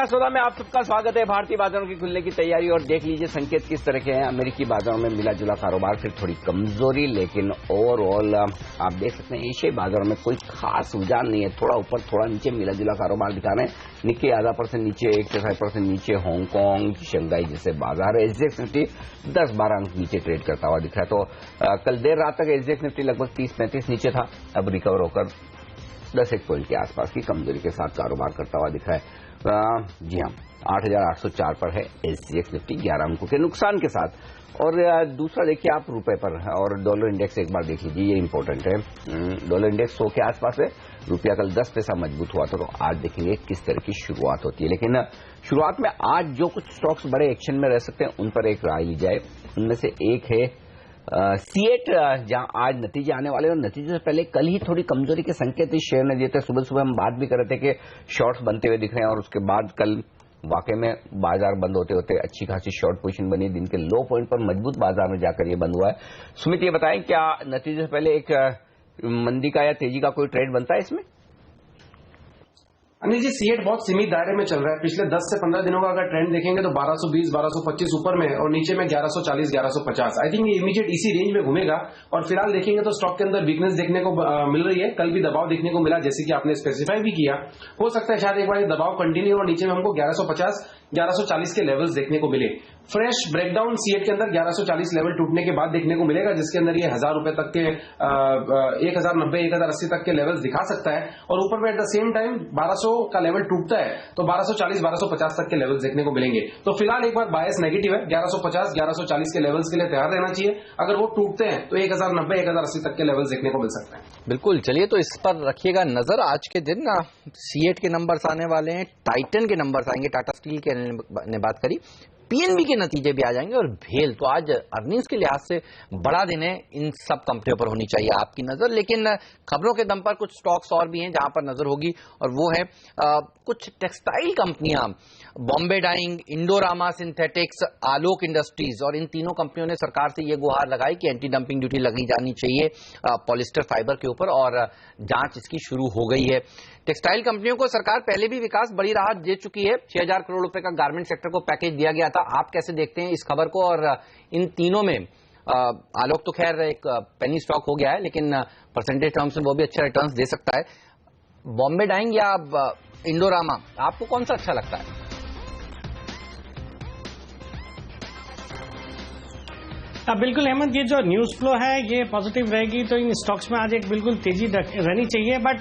सौदा सौदा में आप सबका स्वागत है। भारतीय बाजारों की खुलने की तैयारी और देख लीजिए संकेत किस तरह के हैं। अमेरिकी बाजारों में मिला जुला कारोबार, फिर थोड़ी कमजोरी, लेकिन ओवरऑल आप देख सकते हैं एशियाई बाजारों में कोई खास रुझान नहीं है। थोड़ा ऊपर थोड़ा नीचे मिला जुला कारोबार दिखा रहे हैं। निक्के %% नीचे, 1.5% नीचे हांगकांग, शंघाई जैसे बाजार है। एसजीएक्स निफ्टी 10-12 अंक नीचे ट्रेड करता हुआ दिख रहा है। तो कल देर रात तक एसजीएक्स निफ्टी लगभग 30-35 नीचे था, अब रिकवर होकर 10 पॉइंट के आसपास की कमजोरी के साथ कारोबार करता हुआ दिख रहा है। जी हाँ, 8,804 पर है एसजीएक्स निफ्टी 11 अंकों के नुकसान के साथ। और दूसरा देखिए आप रुपए पर और डॉलर इंडेक्स एक बार देख लीजिए, ये इंपॉर्टेंट है। डॉलर इंडेक्स 100 के आसपास है, रुपया कल 10 पैसा मजबूत हुआ था। तो आज देखेंगे किस तरह की शुरुआत होती है। लेकिन शुरुआत में आज जो कुछ स्टॉक्स बड़े एक्शन में रह सकते हैं उन पर एक राय ली जाए। उनमें से एक है सीएट, जहां आज नतीजे आने वाले हैं। और नतीजे से पहले कल ही थोड़ी कमजोरी के संकेत इस शेयर ने दिए थे। सुबह सुबह हम बात भी कर रहे थे कि शॉर्ट्स बनते हुए दिख रहे हैं, और उसके बाद कल वाकई में बाजार बंद होते होते अच्छी खासी शॉर्ट पोजीशन बनी। दिन के लो पॉइंट पर मजबूत बाजार में जाकर ये बंद हुआ है। सुमित, ये बताएं क्या नतीजे से पहले एक मंदी का या तेजी का कोई ट्रेड बनता है इसमें? अनिल जी, सीएट बहुत सीमित दायरे में चल रहा है। पिछले 10 से 15 दिनों का अगर ट्रेंड देखेंगे तो 1220, 1225 ऊपर में और नीचे में 1140, 1150। आई थिंक ये इमीडिएट इसी रेंज में घूमेगा। और फिलहाल देखेंगे तो स्टॉक के अंदर वीकनेस देखने को मिल रही है। कल भी दबाव देखने को मिला, जैसे कि आपने स्पेसिफाई भी किया। हो सकता है शायद एक बार ये दबाव कंटिन्यू और नीचे में हमको 1150, 1140 के लेवल्स देखने को मिले। फ्रेश ब्रेकडाउन सीएट के अंदर 1140 लेवल टूटने के बाद देखने को मिलेगा, जिसके अंदर ये 1000 रुपए तक के 1090, 1080 तक के लेवल्स दिखा सकता है। और ऊपर में एट द सेम टाइम 1200 का लेवल टूटता है तो 1240, 1250 तक के लेवल्स देखने को मिलेंगे। तो फिलहाल एक बार बायस नेगेटिव है। 1150, 1140 के लेवल्स के लिए तैयार रहना चाहिए। अगर वो टूटते हैं तो 1090, 1080 तक के लेवल्स देखने को मिल सकते हैं। बिल्कुल, चलिए तो इस पर रखिएगा नजर। आज के दिन ना सीएट के नंबर्स आने वाले हैं, टाइटन के नंबर्स आएंगे, टाटा स्टील के ने बात करी, पीएनबी के नतीजे भी आ जाएंगे और भेल। तो आज अर्निंग्स के लिहाज से बड़ा दिन है, इन सब कंपनियों पर होनी चाहिए आपकी नजर। लेकिन खबरों के दम पर कुछ स्टॉक्स और भी हैं जहां पर नजर होगी, और वो है कुछ टेक्सटाइल कंपनियां, बॉम्बे डाइंग, इंडोरामा सिंथेटिक्स, आलोक इंडस्ट्रीज। और इन तीनों कंपनियों ने सरकार से ये गुहार लगाई कि एंटी डंपिंग ड्यूटी लगी जानी चाहिए पॉलिस्टर फाइबर के ऊपर, और जांच इसकी शुरू हो गई है। टेक्सटाइल कंपनियों को सरकार पहले भी विकास बड़ी राहत दे चुकी है। 6,000 करोड़ रुपए का गारमेंट सेक्टर को पैकेज दिया गया था। आप कैसे देखते हैं इस खबर को? और इन तीनों में आलोक तो खैर एक पेनी स्टॉक हो गया है, लेकिन परसेंटेज टर्म्स में वो भी अच्छा रिटर्न्स दे सकता है। बॉम्बे डाइंग या इंडोरामा, आपको कौन सा अच्छा लगता है? बिल्कुल हेमंत, ये जो न्यूज फ्लो है ये पॉजिटिव रहेगी तो इन स्टॉक्स में आज एक बिल्कुल तेजी रहनी चाहिए। बट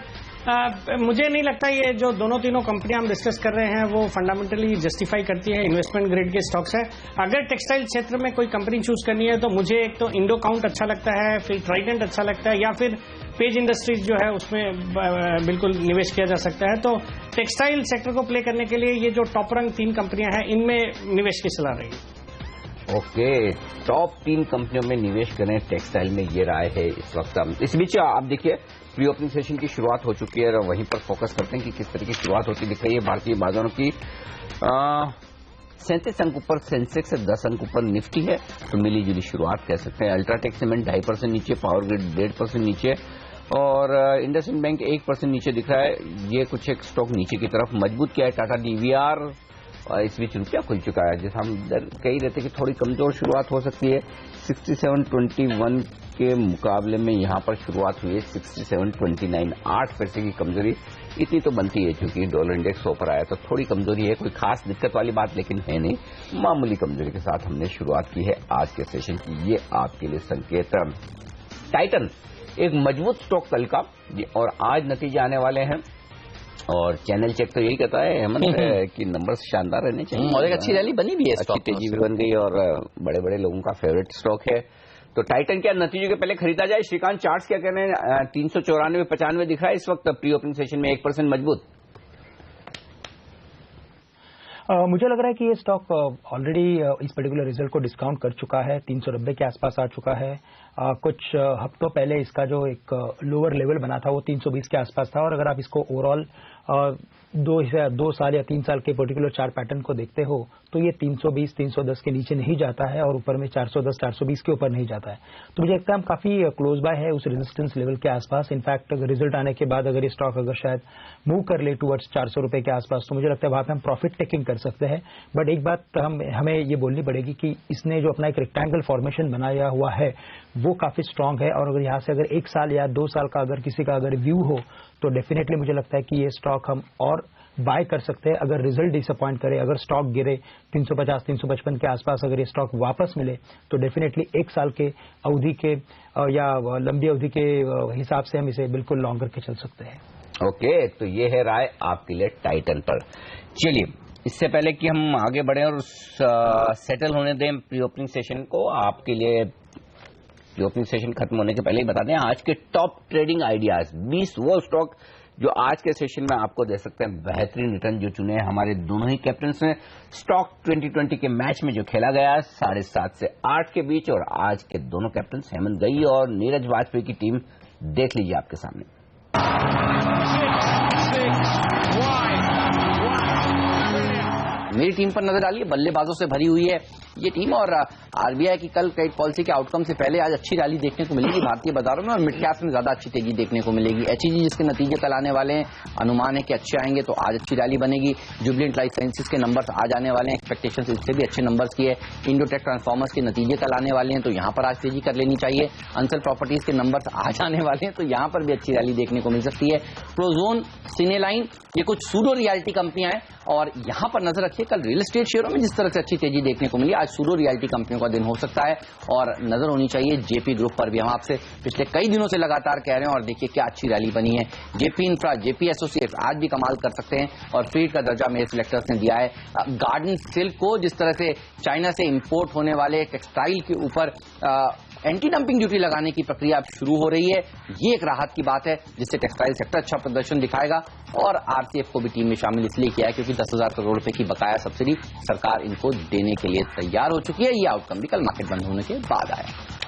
मुझे नहीं लगता ये जो दोनों तीनों कंपनियां हम डिस्कस कर रहे हैं वो फंडामेंटली जस्टिफाई करती है इन्वेस्टमेंट ग्रेड के स्टॉक्स है। अगर टेक्सटाइल क्षेत्र में कोई कंपनी चूज करनी है तो मुझे एक तो इंडो काउंट अच्छा लगता है, फिर ट्राइडेंट अच्छा लगता है, या फिर पेज इंडस्ट्रीज जो है उसमें बिल्कुल निवेश किया जा सकता है। तो टेक्सटाइल सेक्टर को प्ले करने के लिए ये जो टॉप रंग 3 कंपनियां हैं इनमें निवेश की सलाह रहेगी। ओके, टॉप 3 कंपनियों में निवेश करें टेक्सटाइल में, ये राय है इस वक्त। इस बीच आप देखिए प्री ओपनिंग सेशन की शुरुआत हो चुकी है और वहीं पर फोकस करते हैं कि किस तरह की शुरुआत होती दिख रही है भारतीय बाजारों की। 37 अंक ऊपर सेंसेक्स से 10 अंक ऊपर निफ्टी है, तो मिली जुली शुरुआत कह सकते हैं। अल्ट्राटेक सीमेंट 2.5% नीचे, पावर ग्रिड 1.5% नीचे, और इंडसइंड बैंक 1% नीचे दिख रहा है। ये कुछ एक स्टॉक नीचे की तरफ मजबूत किया है। टाटा डीवीआर इस बीच रुपया खुल चुका है, जैसा हम कही रहते कि थोड़ी कमजोर शुरुआत हो सकती है। 67.21 के मुकाबले में यहां पर शुरुआत हुई है 67.29, 8 पैसे की कमजोरी इतनी तो बनती है। क्योंकि डॉलर इंडेक्स 100 पर आया तो थोड़ी कमजोरी है, कोई खास दिक्कत वाली बात लेकिन है नहीं, मामूली कमजोरी के साथ हमने शुरुआत की है आज के सेशन की। ये आपके लिए संकेत। टाइटन एक मजबूत स्टॉक कल का, और आज नतीजे आने वाले हैं, और चैनल चेक तो यही कहता है हेमंत कि नंबर्स शानदार रहने चाहिए। और एक अच्छी रैली बनी भी है, अच्छी तेजी भी बन गई और बड़े बड़े लोगों का फेवरेट स्टॉक है। तो टाइटन क्या नतीजों के पहले खरीदा जाए? श्रीकांत, चार्ट्स क्या कह रहे हैं? 394, 95 दिख रहा है इस वक्त प्री ओपनिंग सेशन में, 1% मजबूत। मुझे लग रहा है कि ये स्टॉक ऑलरेडी इस पर्टिकुलर रिजल्ट को डिस्काउंट कर चुका है, 390 के आसपास आ चुका है। कुछ हफ्तों पहले इसका जो एक लोअर लेवल बना था वो 320 के आसपास था, और अगर आप इसको ओवरऑल 2 साल या 3 साल के पर्टिकुलर चार्ट पैटर्न को देखते हो तो ये 320 310 के नीचे नहीं जाता है और ऊपर में 410 420 के ऊपर नहीं जाता है। तो मुझे लगता है हम काफी क्लोज बाय है उस रेजिस्टेंस लेवल के आसपास। इनफैक्ट अगर रिजल्ट आने के बाद अगर ये स्टॉक अगर शायद मूव कर ले टुवर्ड्स 400 रुपए के आसपास तो मुझे लगता है वहां पे हम प्रॉफिट टेकिंग कर सकते हैं। बट एक बात हमें ये बोलनी पड़ेगी कि इसने जो अपना एक रेक्टेंगल फॉर्मेशन बनाया हुआ है वो काफी स्ट्रांग है और अगर यहाँ से अगर 1 साल या 2 साल का अगर किसी का अगर व्यू हो तो डेफिनेटली मुझे लगता है कि ये स्टॉक हम और बाय कर सकते हैं। अगर रिजल्ट डिसअपॉइंट करे, अगर स्टॉक गिरे 350 355 के आसपास अगर ये स्टॉक वापस मिले तो डेफिनेटली 1 साल के अवधि के या लंबी अवधि के हिसाब से हम इसे बिल्कुल लॉन्ग करके चल सकते हैं। ओके, तो ये है राय आपके लिए टाइटन पर। चलिए, इससे पहले कि हम आगे बढ़े और सेटल होने दें प्री ओपनिंग सेशन को, आपके लिए प्री ओपनिंग सेशन खत्म होने के पहले ही बता दें आज के टॉप ट्रेडिंग आइडियाज 20 वो स्टॉक जो आज के सेशन में आपको दे सकते हैं बेहतरीन रिटर्न, जो चुने हैं हमारे दोनों ही कैप्टन्स ने। स्टॉक 2020 के मैच में जो खेला गया 7:30 से 8 के बीच, और आज के दोनों कैप्टन हेमंत गई और नीरज वाजपेयी की टीम देख लीजिए आपके सामने। मेरी टीम पर नजर डालिए, बल्लेबाजों से भरी हुई है ये टीम और आरबीआई की कल क्रेडिट पॉलिसी के आउटकम से पहले आज अच्छी रैली देखने को मिलेगी भारतीय बाजारों में और मिड कैप्स में ज्यादा अच्छी तेजी देखने को मिलेगी। एचईजी जिसके नतीजे कल आने वाले हैं, अनुमान है कि अच्छे आएंगे तो आज अच्छी रैली बनेगी। जुबिलेंट लाइफ साइंसेज के नंबर्स आज आने वाले हैं, एक्सपेक्टेशन इससे भी अच्छे नंबर्स की है। इंडोटेक ट्रांसफॉर्मर्स के नतीजे कल आने वाले हैं तो यहाँ पर आज तेजी कर लेनी चाहिए। अंसल प्रॉपर्टीज के नंबर्स आज आने वाले हैं तो यहाँ पर भी अच्छी रैली देखने को मिल सकती है। प्रोजोन, सिनेलाइन ये कुछ सूडो रियल्टी कंपनियां हैं और यहां पर नजर रखिए कल रियल एस्टेट शेयरों में जिस तरह से अच्छी तेजी देखने को मिली, आज सूडो रियल्टी कंपनियों का दिन हो सकता है और नजर होनी चाहिए जेपी ग्रुप पर भी। हम आपसे पिछले कई दिनों से लगातार कह रहे हैं और देखिए क्या अच्छी रैली बनी है। जेपी इंफ्रा, जेपी एसोसिएट्स आज भी कमाल कर सकते हैं और फ्रीड का दर्जा मेरे सिलेक्टर्स ने दिया है। गार्डन सिल्क को जिस तरह से चाइना से इंपोर्ट होने वाले टेक्सटाइल के ऊपर एंटी डंपिंग ड्यूटी लगाने की प्रक्रिया अब शुरू हो रही है, ये एक राहत की बात है जिससे टेक्सटाइल सेक्टर अच्छा प्रदर्शन दिखाएगा। और आरसीएफ को भी टीम में शामिल इसलिए किया है क्योंकि 10,000 करोड़ रुपए की बकाया सब्सिडी सरकार इनको देने के लिए तैयार हो चुकी है। ये आउटकम भी कल मार्केट बंद होने के बाद आया।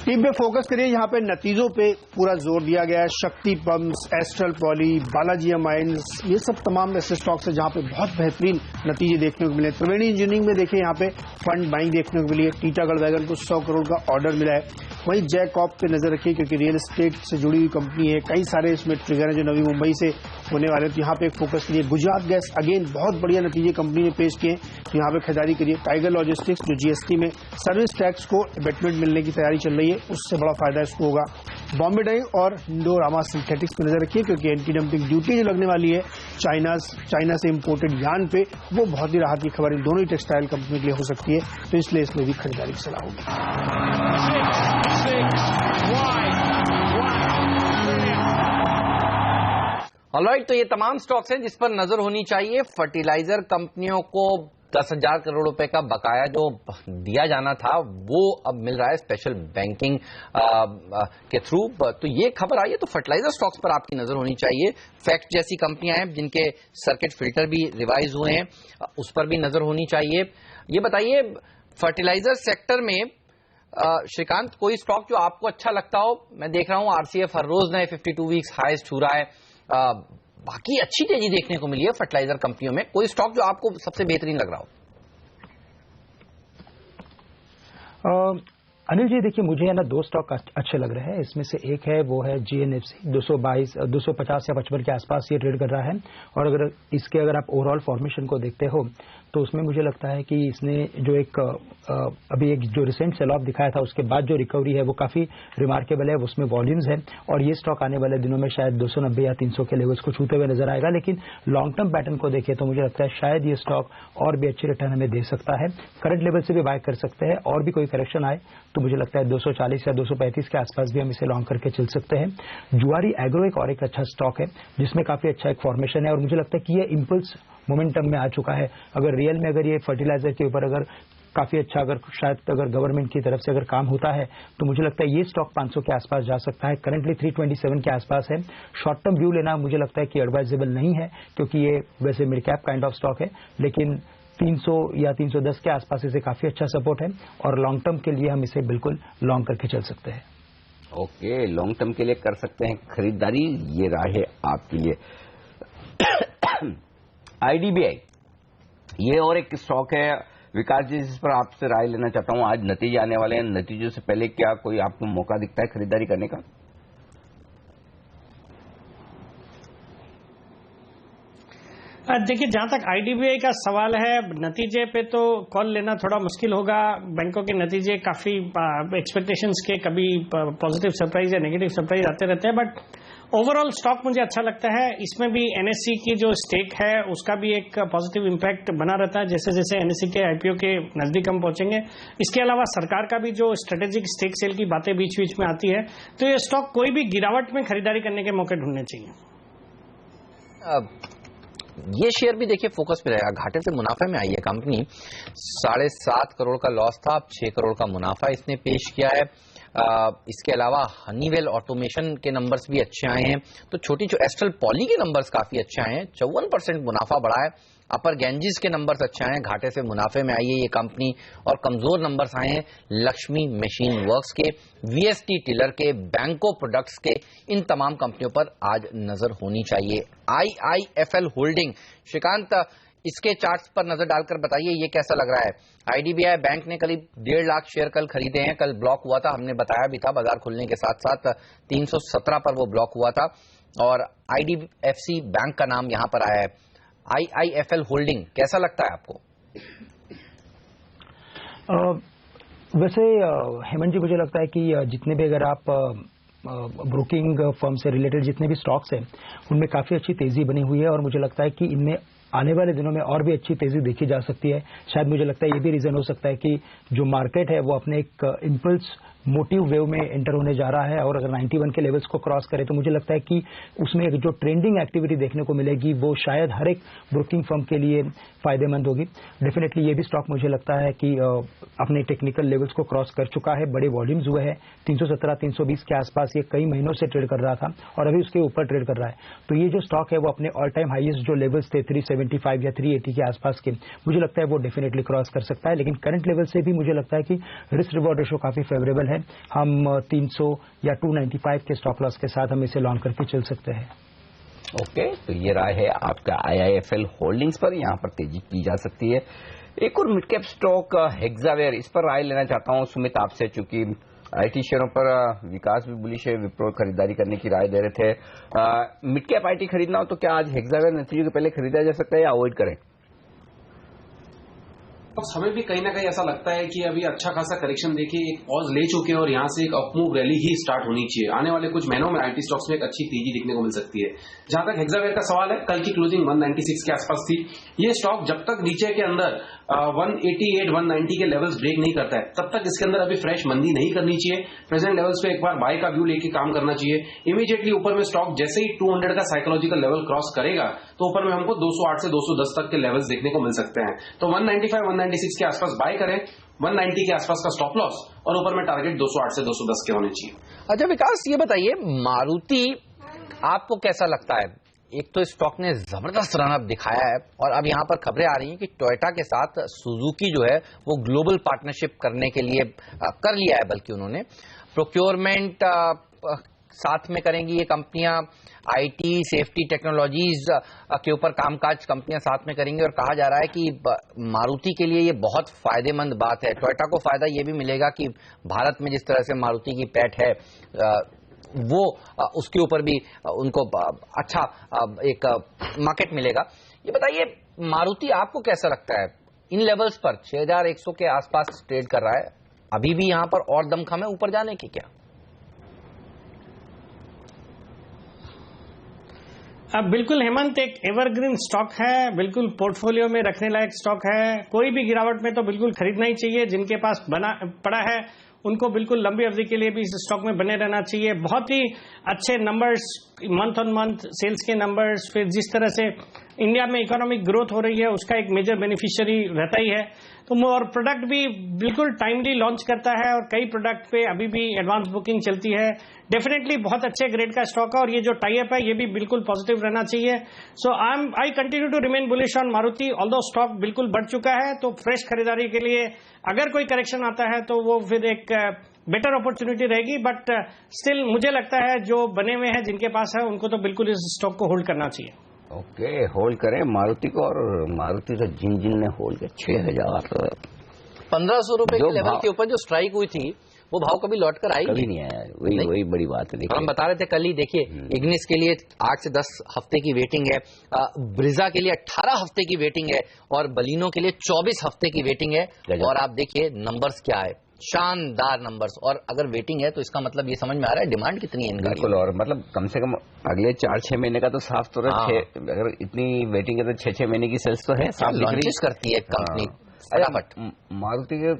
टीम पे फोकस करिए, यहाँ पे नतीजों पे पूरा जोर दिया गया है। शक्ति pumps, astral poly, Balaji mines, ये सब तमाम ऐसे स्टॉक्स है जहाँ पे बहुत बेहतरीन नतीजे देखने को मिले। त्रिवेणी इंजीनियरिंग में देखिए यहाँ पे फंड बाइंग देखने को मिली है। टीटागढ़ वैगन को 100 करोड़ का ऑर्डर मिला है। वहीं जैकॉप पे नजर रखिए क्योंकि रियल एस्टेट से जुड़ी हुई कंपनी है, कई सारे इसमें ट्रिगर है जो नवी मुंबई से होने वाले, तो यहाँ पे एक फोकस करिए। गुजरात गैस अगेन बहुत बढ़िया नतीजे कंपनी ने पेश किए, तो यहाँ पे खरीदारी करिए। टाइगर लॉजिस्टिक्स जो जीएसटी में सर्विस टैक्स को एबेटमेंट मिलने की तैयारी चल रही है, उससे बड़ा फायदा इसको होगा। बॉम्बे डाइंग और इंडोरामा सिंथेटिक्स पर नजर रखिए क्योंकि एंटी डंपिंग ड्यूटी जो लगने वाली है चाइना से इंपोर्टेड यान पे, वो बहुत ही राहत की खबर इन दोनों ही टेक्सटाइल कंपनी के लिए हो सकती है, तो इसलिए इसमें भी खरीदारी की सलाह होगी। ऑलराइट, तो ये तमाम स्टॉक्स हैं जिस पर नजर होनी चाहिए। फर्टिलाइजर कंपनियों को 10,000 करोड़ रुपए का बकाया जो दिया जाना था वो अब मिल रहा है स्पेशल बैंकिंग के थ्रू, तो ये खबर आई है। तो फर्टिलाइजर स्टॉक्स पर आपकी नजर होनी चाहिए। फैक्ट जैसी कंपनियां हैं जिनके सर्किट फिल्टर भी रिवाइज हुए हैं, उस पर भी नजर होनी चाहिए। ये बताइए फर्टिलाइजर सेक्टर में श्रीकांत कोई स्टॉक जो आपको अच्छा लगता हो? मैं देख रहा हूं आरसीएफ हर रोज नए 52 वीक्स हाईएस्ट छू रहा है, बाकी अच्छी तेजी देखने को मिली है फर्टिलाइजर कंपनियों में। कोई स्टॉक जो आपको सबसे बेहतरीन लग रहा हो? अनिल जी देखिए, मुझे है ना 2 स्टॉक अच्छे लग रहे हैं। इसमें से एक है वो है जीएनएफसी, 250 या 55 के आसपास ये ट्रेड कर रहा है और अगर आप ओवरऑल फॉर्मेशन को देखते हो तो उसमें मुझे लगता है कि इसने जो अभी एक जो रिसेंट सेल ऑफ दिखाया था उसके बाद जो रिकवरी है वो काफी रिमार्केबल है, उसमें वॉल्यूम्स है और ये स्टॉक आने वाले दिनों में शायद 290 या 300 के लेवल्स को छूते हुए नजर आएगा। लेकिन लॉन्ग टर्म पैटर्न को देखें तो मुझे लगता है शायद ये स्टॉक और भी अच्छे रिटर्न हमें दे सकता है। करंट लेवल से भी बाय कर सकते हैं और भी कोई करेक्शन आए तो मुझे लगता है 240 या 235 के आसपास भी हम इसे लॉन्ग करके चल सकते हैं। जुआरी एग्रो एक और एक अच्छा स्टॉक है जिसमें काफी अच्छा एक फॉर्मेशन है और मुझे लगता है कि ये इम्पल्स मोमेंटम में आ चुका है। अगर रियल में अगर ये फर्टिलाइजर के ऊपर अगर काफी अच्छा अगर गवर्नमेंट की तरफ से अगर काम होता है तो मुझे लगता है ये स्टॉक 500 के आसपास जा सकता है। करंटली 327 के आसपास है। शॉर्ट टर्म व्यू लेना मुझे लगता है कि एडवाइजेबल नहीं है क्योंकि ये वैसे mid cap kind of stock है, लेकिन 300 या 310 के आसपास इसे काफी अच्छा सपोर्ट है और लॉन्ग टर्म के लिए हम इसे बिल्कुल लॉन्ग करके चल सकते हैं। ओके, लॉन्ग टर्म के लिए कर सकते हैं खरीदारी, ये राह है आपके लिए। आईडीबीआई, ये और एक स्टॉक है विकास जी, जिस पर आपसे राय लेना चाहता हूं। आज नतीजे आने वाले हैं, नतीजों से पहले क्या कोई आपको मौका दिखता है खरीदारी करने का? देखिए, जहां तक आईडीबीआई का सवाल है, नतीजे पे तो कॉल लेना थोड़ा मुश्किल होगा। बैंकों के नतीजे काफी एक्सपेक्टेशंस के कभी पॉजिटिव सरप्राइज या नेगेटिव सरप्राइज आते रहते हैं, बट ओवरऑल स्टॉक मुझे अच्छा लगता है। इसमें भी एनएससी की जो स्टेक है उसका भी एक पॉजिटिव इंपैक्ट बना रहता है जैसे जैसे एनएससी के आईपीओ के नजदीक हम पहुंचेंगे। इसके अलावा सरकार का भी जो स्ट्रेटेजिक स्टेक सेल की बातें बीच बीच में आती है, तो ये स्टॉक कोई भी गिरावट में खरीदारी करने के मौके ढूंढने चाहिए। ये शेयर भी देखिए फोकस पे रहेगा। घाटे से मुनाफे में आई है कंपनी, 7.5 करोड़ का लॉस था, अब 6 करोड़ का मुनाफा इसने पेश किया है। इसके अलावा हनीवेल ऑटोमेशन के नंबर्स भी अच्छे आए हैं, तो छोटी जो एस्ट्रल पॉली के नंबर्स काफी अच्छे आए हैं, 54% मुनाफा बढ़ा है। अपर गैंजिस के नंबर्स अच्छे आए हैं, घाटे से मुनाफे में आई है ये कंपनी। और कमजोर नंबर्स आए हैं लक्ष्मी मशीन वर्क्स के, वीएसटी टिलर के, बैंको प्रोडक्ट्स के। इन तमाम कंपनियों पर आज नजर होनी चाहिए। आईआईएफएल होल्डिंग, श्रीकांत इसके चार्ट्स पर नजर डालकर बताइए ये कैसा लग रहा है? आईडीबीआई बैंक ने करीब 1.5 लाख शेयर कल खरीदे हैं। कल ब्लॉक हुआ था, हमने बताया भी था, बाजार खुलने के साथ साथ 317 पर वो ब्लॉक हुआ था। और आईडीएफसी बैंक का नाम यहां पर आया है। आईआईएफएल होल्डिंग कैसा लगता है आपको? वैसे हेमंत जी, मुझे लगता है कि जितने भी अगर आप ब्रोकिंग फर्म से रिलेटेड जितने भी स्टॉक्स हैं उनमें काफी अच्छी तेजी बनी हुई है, और मुझे लगता है कि इनमें आने वाले दिनों में और भी अच्छी तेजी देखी जा सकती है। शायद मुझे लगता है ये भी रीजन हो सकता है कि जो मार्केट है वो अपने एक इम्पल्स मोटिव वेव में एंटर होने जा रहा है, और अगर 91 के लेवल्स को क्रॉस करे तो मुझे लगता है कि उसमें एक जो ट्रेंडिंग एक्टिविटी देखने को मिलेगी वो शायद हर एक ब्रोकिंग फर्म के लिए फायदेमंद होगी। डेफिनेटली ये भी स्टॉक मुझे लगता है कि अपने टेक्निकल लेवल्स को क्रॉस कर चुका है, बड़े वॉल्यूम्स हुए हैं, 317-320 के आसपास ये कई महीनों से ट्रेड कर रहा था और अभी उसके ऊपर ट्रेड कर रहा है। तो ये जो स्टॉक है वो अपने ऑल टाइम हाईएस्ट जो लेवल्स थे 375 या 380 के आसपास के, मुझे लगता है वो डेफिनेटली क्रॉस कर सकता है। लेकिन करंट लेवल से भी मुझे लगता है कि रिस्क रिवॉर्ड रेशो काफी फेवरेबल है। हम 300 या 295 के स्टॉप लॉस के साथ हम इसे लॉन्च करके चल सकते हैं। ओके, तो ये राय है आपका आईआईएफएल होल्डिंग्स पर, यहां पर तेजी की जा सकती है। एक और मिड कैप स्टॉक हेक्सावेयर, इस पर राय लेना चाहता हूं सुमित आपसे, चूंकि आईटी शेयरों पर विकास भी बुलिश है, विप्रो खरीदारी करने की राय दे रहे थे। मिड कैप आईटी खरीदना हो तो क्या आज हेक्सावेयर नतीजों के पहले खरीदा जा सकता है या अवॉइड करें? हमें भी कहीं ना कहीं ऐसा लगता है कि अभी अच्छा खासा करेक्शन देखिए एक पॉज ले चुके हैं और यहां से एक अपमूव रैली ही स्टार्ट होनी चाहिए। आने वाले कुछ महीनों में आईटी स्टॉक्स में एक अच्छी तेजी देखने को मिल सकती है। जहां तक हेक्सावेयर का सवाल है, कल की क्लोजिंग 196 के आसपास थी। ये स्टॉक जब तक नीचे के अंदर 188 190 के लेवल्स ब्रेक नहीं करता है तब तक इसके अंदर अभी फ्रेश मंदी नहीं करनी चाहिए। प्रेजेंट लेवल्स पे एक बार बाय का व्यू लेके काम करना चाहिए। इमीडिएटली ऊपर में स्टॉक जैसे ही 200 का साइकोलॉजिकल लेवल क्रॉस करेगा तो ऊपर में हमको 208 से 210 तक के लेवल्स देखने को मिल सकते हैं। तो 195 196 के आसपास बाय करें, 190 के आसपास का स्टॉप लॉस, और ऊपर में टारगेट 208 से 210 के होने चाहिए। अच्छा विकास, ये बताइए मारुति आपको कैसा लगता है? एक तो स्टॉक ने जबरदस्त रनअप दिखाया है और अब यहां पर खबरें आ रही हैं कि टोयोटा के साथ सुजुकी जो है वो ग्लोबल पार्टनरशिप करने के लिए कर लिया है, बल्कि उन्होंने प्रोक्योरमेंट साथ में करेंगी ये कंपनियां, आईटी सेफ्टी टेक्नोलॉजीज के ऊपर कामकाज कंपनियां साथ में करेंगी। और कहा जा रहा है कि मारुति के लिए ये बहुत फायदेमंद बात है। टोयोटा को फायदा ये भी मिलेगा कि भारत में जिस तरह से मारुति की पैठ है वो उसके ऊपर भी उनको अच्छा एक मार्केट मिलेगा। ये बताइए मारुति आपको कैसा लगता है? इन लेवल्स पर 6100 के आसपास ट्रेड कर रहा है, अभी भी यहां पर और दमखम है ऊपर जाने की क्या? अब बिल्कुल हेमंत, एक एवरग्रीन स्टॉक है, बिल्कुल पोर्टफोलियो में रखने लायक स्टॉक है। कोई भी गिरावट में तो बिल्कुल खरीदना ही चाहिए। जिनके पास बना पड़ा है उनको बिल्कुल लंबी अवधि के लिए भी इस स्टॉक में बने रहना चाहिए। बहुत ही अच्छे numbers, month on month sales के नंबर्स, फिर जिस तरह से इंडिया में इकोनॉमिक ग्रोथ हो रही है उसका एक मेजर बेनिफिशियरी रहता ही है। तो और प्रोडक्ट भी बिल्कुल टाइमली लॉन्च करता है और कई प्रोडक्ट पे अभी भी एडवांस बुकिंग चलती है। डेफिनेटली बहुत अच्छे ग्रेड का स्टॉक है और ये जो टाई अप है ये भी बिल्कुल पॉजिटिव रहना चाहिए। So I continue to remain bullish on Maruti, although stock बिल्कुल बढ़ चुका है। तो फ्रेश खरीदारी के लिए अगर कोई करेक्शन आता है तो वो फिर एक बेटर अपॉर्चुनिटी रहेगी। बट स्टिल मुझे लगता है जो बने हुए हैं जिनके पास है उनको तो बिल्कुल इस स्टॉक को होल्ड करना चाहिए। ओके, होल्ड करें मारुति को, और मारुति तो जिन ने होल्ड किया 6000 1500 रुपए के लेवल के ऊपर जो स्ट्राइक हुई थी वो भाव कभी लौट कर आई कभी नहीं आया। वही बड़ी बात है। हम बता रहे थे कल ही, देखिए इग्निस के लिए 8 से 10 हफ्ते की वेटिंग है, ब्रिजा के लिए 18 हफ्ते की वेटिंग है, और बलिनो के लिए 24 हफ्ते की वेटिंग है। और आप देखिए नंबर्स क्या है, शानदार नंबर्स। और अगर वेटिंग है तो इसका मतलब ये समझ में आ रहा है डिमांड कितनी है इनका। बिल्कुल, और मतलब कम से कम अगले 4-6 महीने का तो साफ तौर है। अगर इतनी वेटिंग है तो 6-6 महीने की सेल्स तो है, साफ लॉन्चेस करती है कंपनी। मारुति के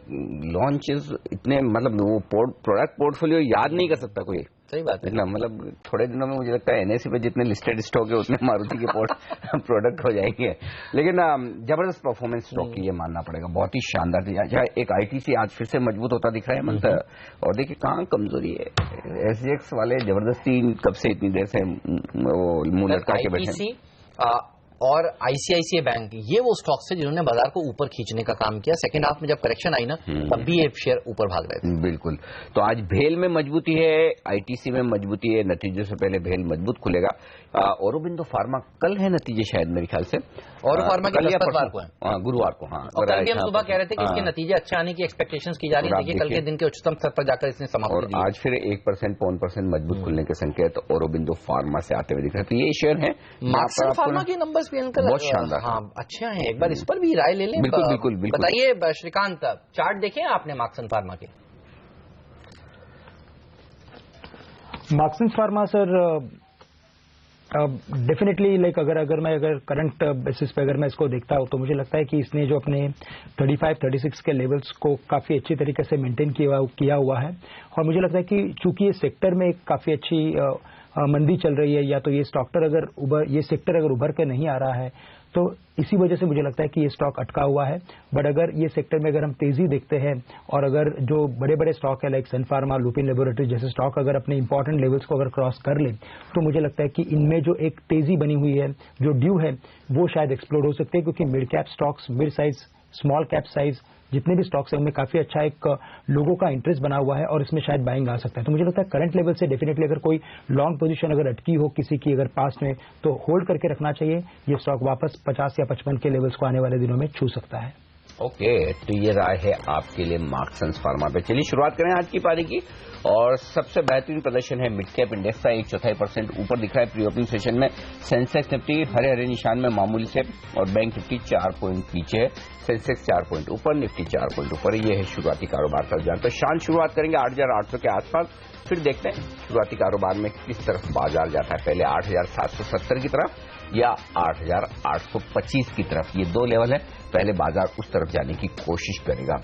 लॉन्चेस इतने, मतलब वो प्रोडक्ट पोर्टफोलियो याद नहीं कर सकता कोई। सही बात है ना, मतलब थोड़े दिनों में मुझे लगता है एनएससी पे जितने लिस्टेड स्टॉक है उतने मारुति के प्रोडक्ट हो जाएंगे। लेकिन जबरदस्त परफॉर्मेंस स्टॉक की ये मानना पड़ेगा, बहुत ही शानदार थी। एक आईटीसी आज फिर से मजबूत होता दिख रहा है मंत्र, और देखिए कहाँ कमजोरी है। एसजीएक्स वाले जबरदस्ती कब से इतनी देर से मुंह लटका के बैठे, और आईसीआईसीआई बैंक ये वो स्टॉक्स है जिन्होंने बाजार को ऊपर खींचने का काम किया। सेकंड हाफ में जब करेक्शन आई ना तब भी ये शेयर ऊपर भाग रहे थे। बिल्कुल, तो आज भेल में मजबूती है, आईटीसी में मजबूती है। नतीजों से पहले भेल मजबूत खुलेगा। औरोबिंदो फार्मा कल है नतीजे शायद मेरे ख्याल से, और फार्मा के गुरुवार को है। गुरुवार को, हाँ। और कल भी हम सुबह कह रहे थे कि इसके नतीजे अच्छे आने की एक्सपेक्टेशंस की जा रही है। देखिए कल के दिन के उच्चतम स्तर पर जाकर इसने समाप्ति और दी। आज फिर 1% मजबूत खुलने के संकेत औरोबिंदो फार्मा से आते हुए दिख रहे हैं। तो ये शेयर है। मार्क्सन फार्मा के नंबर्स भी इनका बहुत शानदार, हाँ अच्छे हैं। एक बार इस पर भी राय ले लें। बिल्कुल। बताइए श्रीकांत, चार्ट देखे आपने मार्क्सन फार्मा के? Marksans pharma sir definitely like अगर मैं करंट बेसिस पे अगर मैं इसको देखता हूं तो मुझे लगता है कि इसने जो अपने 35-36 के लेवल्स को काफी अच्छी तरीके से मेंटेन किया हुआ है। और मुझे लगता है कि चूंकि ये सेक्टर में काफी अच्छी मंदी चल रही है, या तो ये सेक्टर अगर उभर के नहीं आ रहा है, तो इसी वजह से मुझे लगता है कि ये स्टॉक अटका हुआ है। बट अगर ये सेक्टर में अगर हम तेजी देखते हैं, और अगर जो बड़े बड़े स्टॉक है लाइक सन फार्मा, लुपिन लेबोरेटरी जैसे स्टॉक अगर अपने इंपॉर्टेंट लेवल्स को अगर क्रॉस कर ले, तो मुझे लगता है कि इनमें जो एक तेजी बनी हुई है, जो ड्यू है, वो शायद एक्सप्लोर हो सकते हैं। क्योंकि mid cap stocks, mid size, small cap size जितने भी स्टॉक्स हैं उनमें काफी अच्छा एक लोगों का इंटरेस्ट बना हुआ है, और इसमें शायद बाइंग आ सकता है। तो मुझे लगता है करंट लेवल से डेफिनेटली अगर कोई लॉन्ग पोजीशन अगर अटकी हो किसी की अगर पास्ट में, तो होल्ड करके रखना चाहिए। ये स्टॉक वापस 50 या 55 के लेवल्स को आने वाले दिनों में छू सकता है। ओके, तो ये राय है आपके लिए मार्क्सन फार्मा पे। चलिए शुरुआत करें आज की पारी की, और सबसे बेहतरीन प्रदर्शन है मिड कैप इंडेक्स का, 1/4% ऊपर दिख रहा है प्री ओपनिंग सेशन में। सेंसेक्स निफ्टी हरे निशान में मामूली से, और बैंक निफ्टी 4 पॉइंट पीछे है। सेंसेक्स 4 पॉइंट ऊपर, निफ्टी 4 पॉइंट ऊपर। ये है शुरुआती कारोबार का रुझान। तो शांत शुरुआत करेंगे 8,800 के आसपास, फिर देखते हैं शुरुआती कारोबार में किस तरफ बाजार जाता है। पहले 8,770 की तरफ या 8,825 की तरफ, ये दो लेवल है। पहले बाजार उस तरफ जाने की कोशिश करेगा।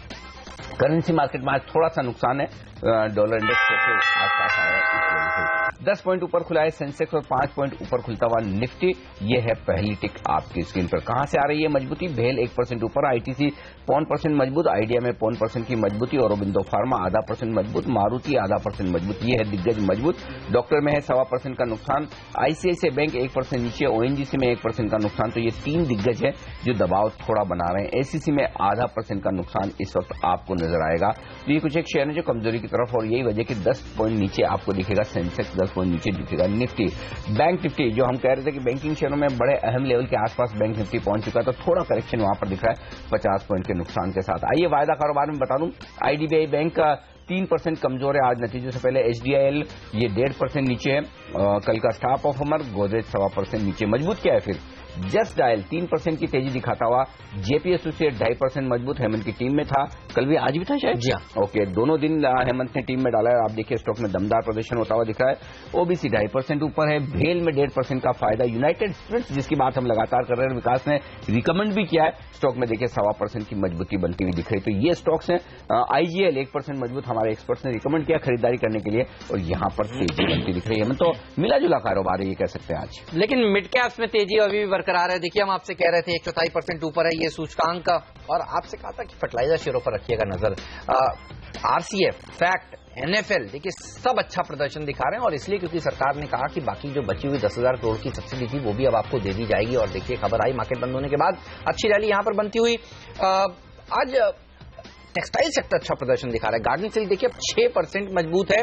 करेंसी मार्केट में आज थोड़ा सा नुकसान है, डॉलर इंडेक्स के आसपास आया है, इस वजह से 10 पॉइंट ऊपर खुला है सेंसेक्स, और 5 पॉइंट ऊपर खुलता हुआ निफ्टी। ये है पहली टिक आपकी स्क्रीन पर। कहां से आ रही है मजबूती? भेल 1% ऊपर, आईटीसी 0.5% मजबूत, आइडिया में 0.5% की मजबूती, औरोबिंदो फार्मा 0.5% मजबूत, मारुति 0.5% मजबूत। ये है दिग्गज मजबूत। डॉक्टर में है 1.25% का नुकसान, आईसीआईसीआई बैंक 1% नीचे, ओएनजीसी में 1% का नुकसान। तो ये 3 दिग्गज है जो दबाव थोड़ा बना रहे हैं। एसीसी में 0.5% का नुकसान इस वक्त आपको नजर आएगा। तो ये कुछ एक शेयर है जो कमजोरी की तरफ, और यही वजह कि 10 पॉइंट नीचे आपको दिखेगा सेंसेक्स, 10 पॉइंट नीचे दिखेगा निफ्टी। बैंक निफ्टी, जो हम कह रहे थे कि बैंकिंग शेयरों में बड़े अहम लेवल के आसपास बैंक निफ्टी पहुंच चुका है, तो थोड़ा करेक्शन वहां पर दिख रहा है 50 पॉइंट के नुकसान के साथ। आइए वायदा कारोबार में बता दूं, आईडीबीआई बैंक का 3% कमजोर है आज नतीजों से पहले। एचडीआईएल ये 1.5% नीचे है। कल का स्टाफ ऑफ अमर, गोदरेज 1.25% नीचे। मजबूत क्या है फिर? जस्ट डायल 3% की तेजी दिखाता हुआ, जेपी एसोसिएट 2.5% मजबूत, हेमंत की टीम में था, कल भी आज भी था शायद। जी हाँ। ओके, दोनों दिन हेमंत ने टीम में डाला है। आप देखिए स्टॉक में दमदार प्रदर्शन होता हुआ दिख रहा है। ओबीसी 2.5% ऊपर है। भेल में 1.5% का फायदा। यूनाइटेड स्पिरिट्स, जिसकी बात हम लगातार कर रहे हैं, विकास ने रिकमेंड भी किया है, स्टॉक में देखिए 1.25% की मजबूती बनती हुई दिख रही। तो ये स्टॉक्स हैं। आईजीएल 1% मजबूत, हमारे एक्सपर्ट्स ने रिकमेंड किया खरीदारी करने के लिए, और यहां पर तेजी बनती दिख रही है। तो मिला जुला कारोबार है, ये कह सकते हैं आज। लेकिन मिड कैप्स में तेजी अभी भी बरकरार है। देखिए हम आपसे कह रहे थे 1/4% ऊपर है ये सूचकांक का, और आपसे कहा था कि फर्टिलाइजर शेयरों पर रखिएगा नजर। आरसीएफ, फैक्ट, एनएफएल देखिए सब अच्छा प्रदर्शन दिखा रहे हैं, और इसलिए क्योंकि सरकार ने कहा कि बाकी जो बची हुई 10,000 करोड़ की सब्सिडी थी वो भी अब आपको दे दी जाएगी। और देखिए खबर आई मार्केट बंद होने के बाद, अच्छी रैली यहां पर बनती हुई। आज टेक्सटाइल सेक्टर अच्छा प्रदर्शन दिखा रहा है। गार्डन सिल्क देखिए 6% मजबूत है।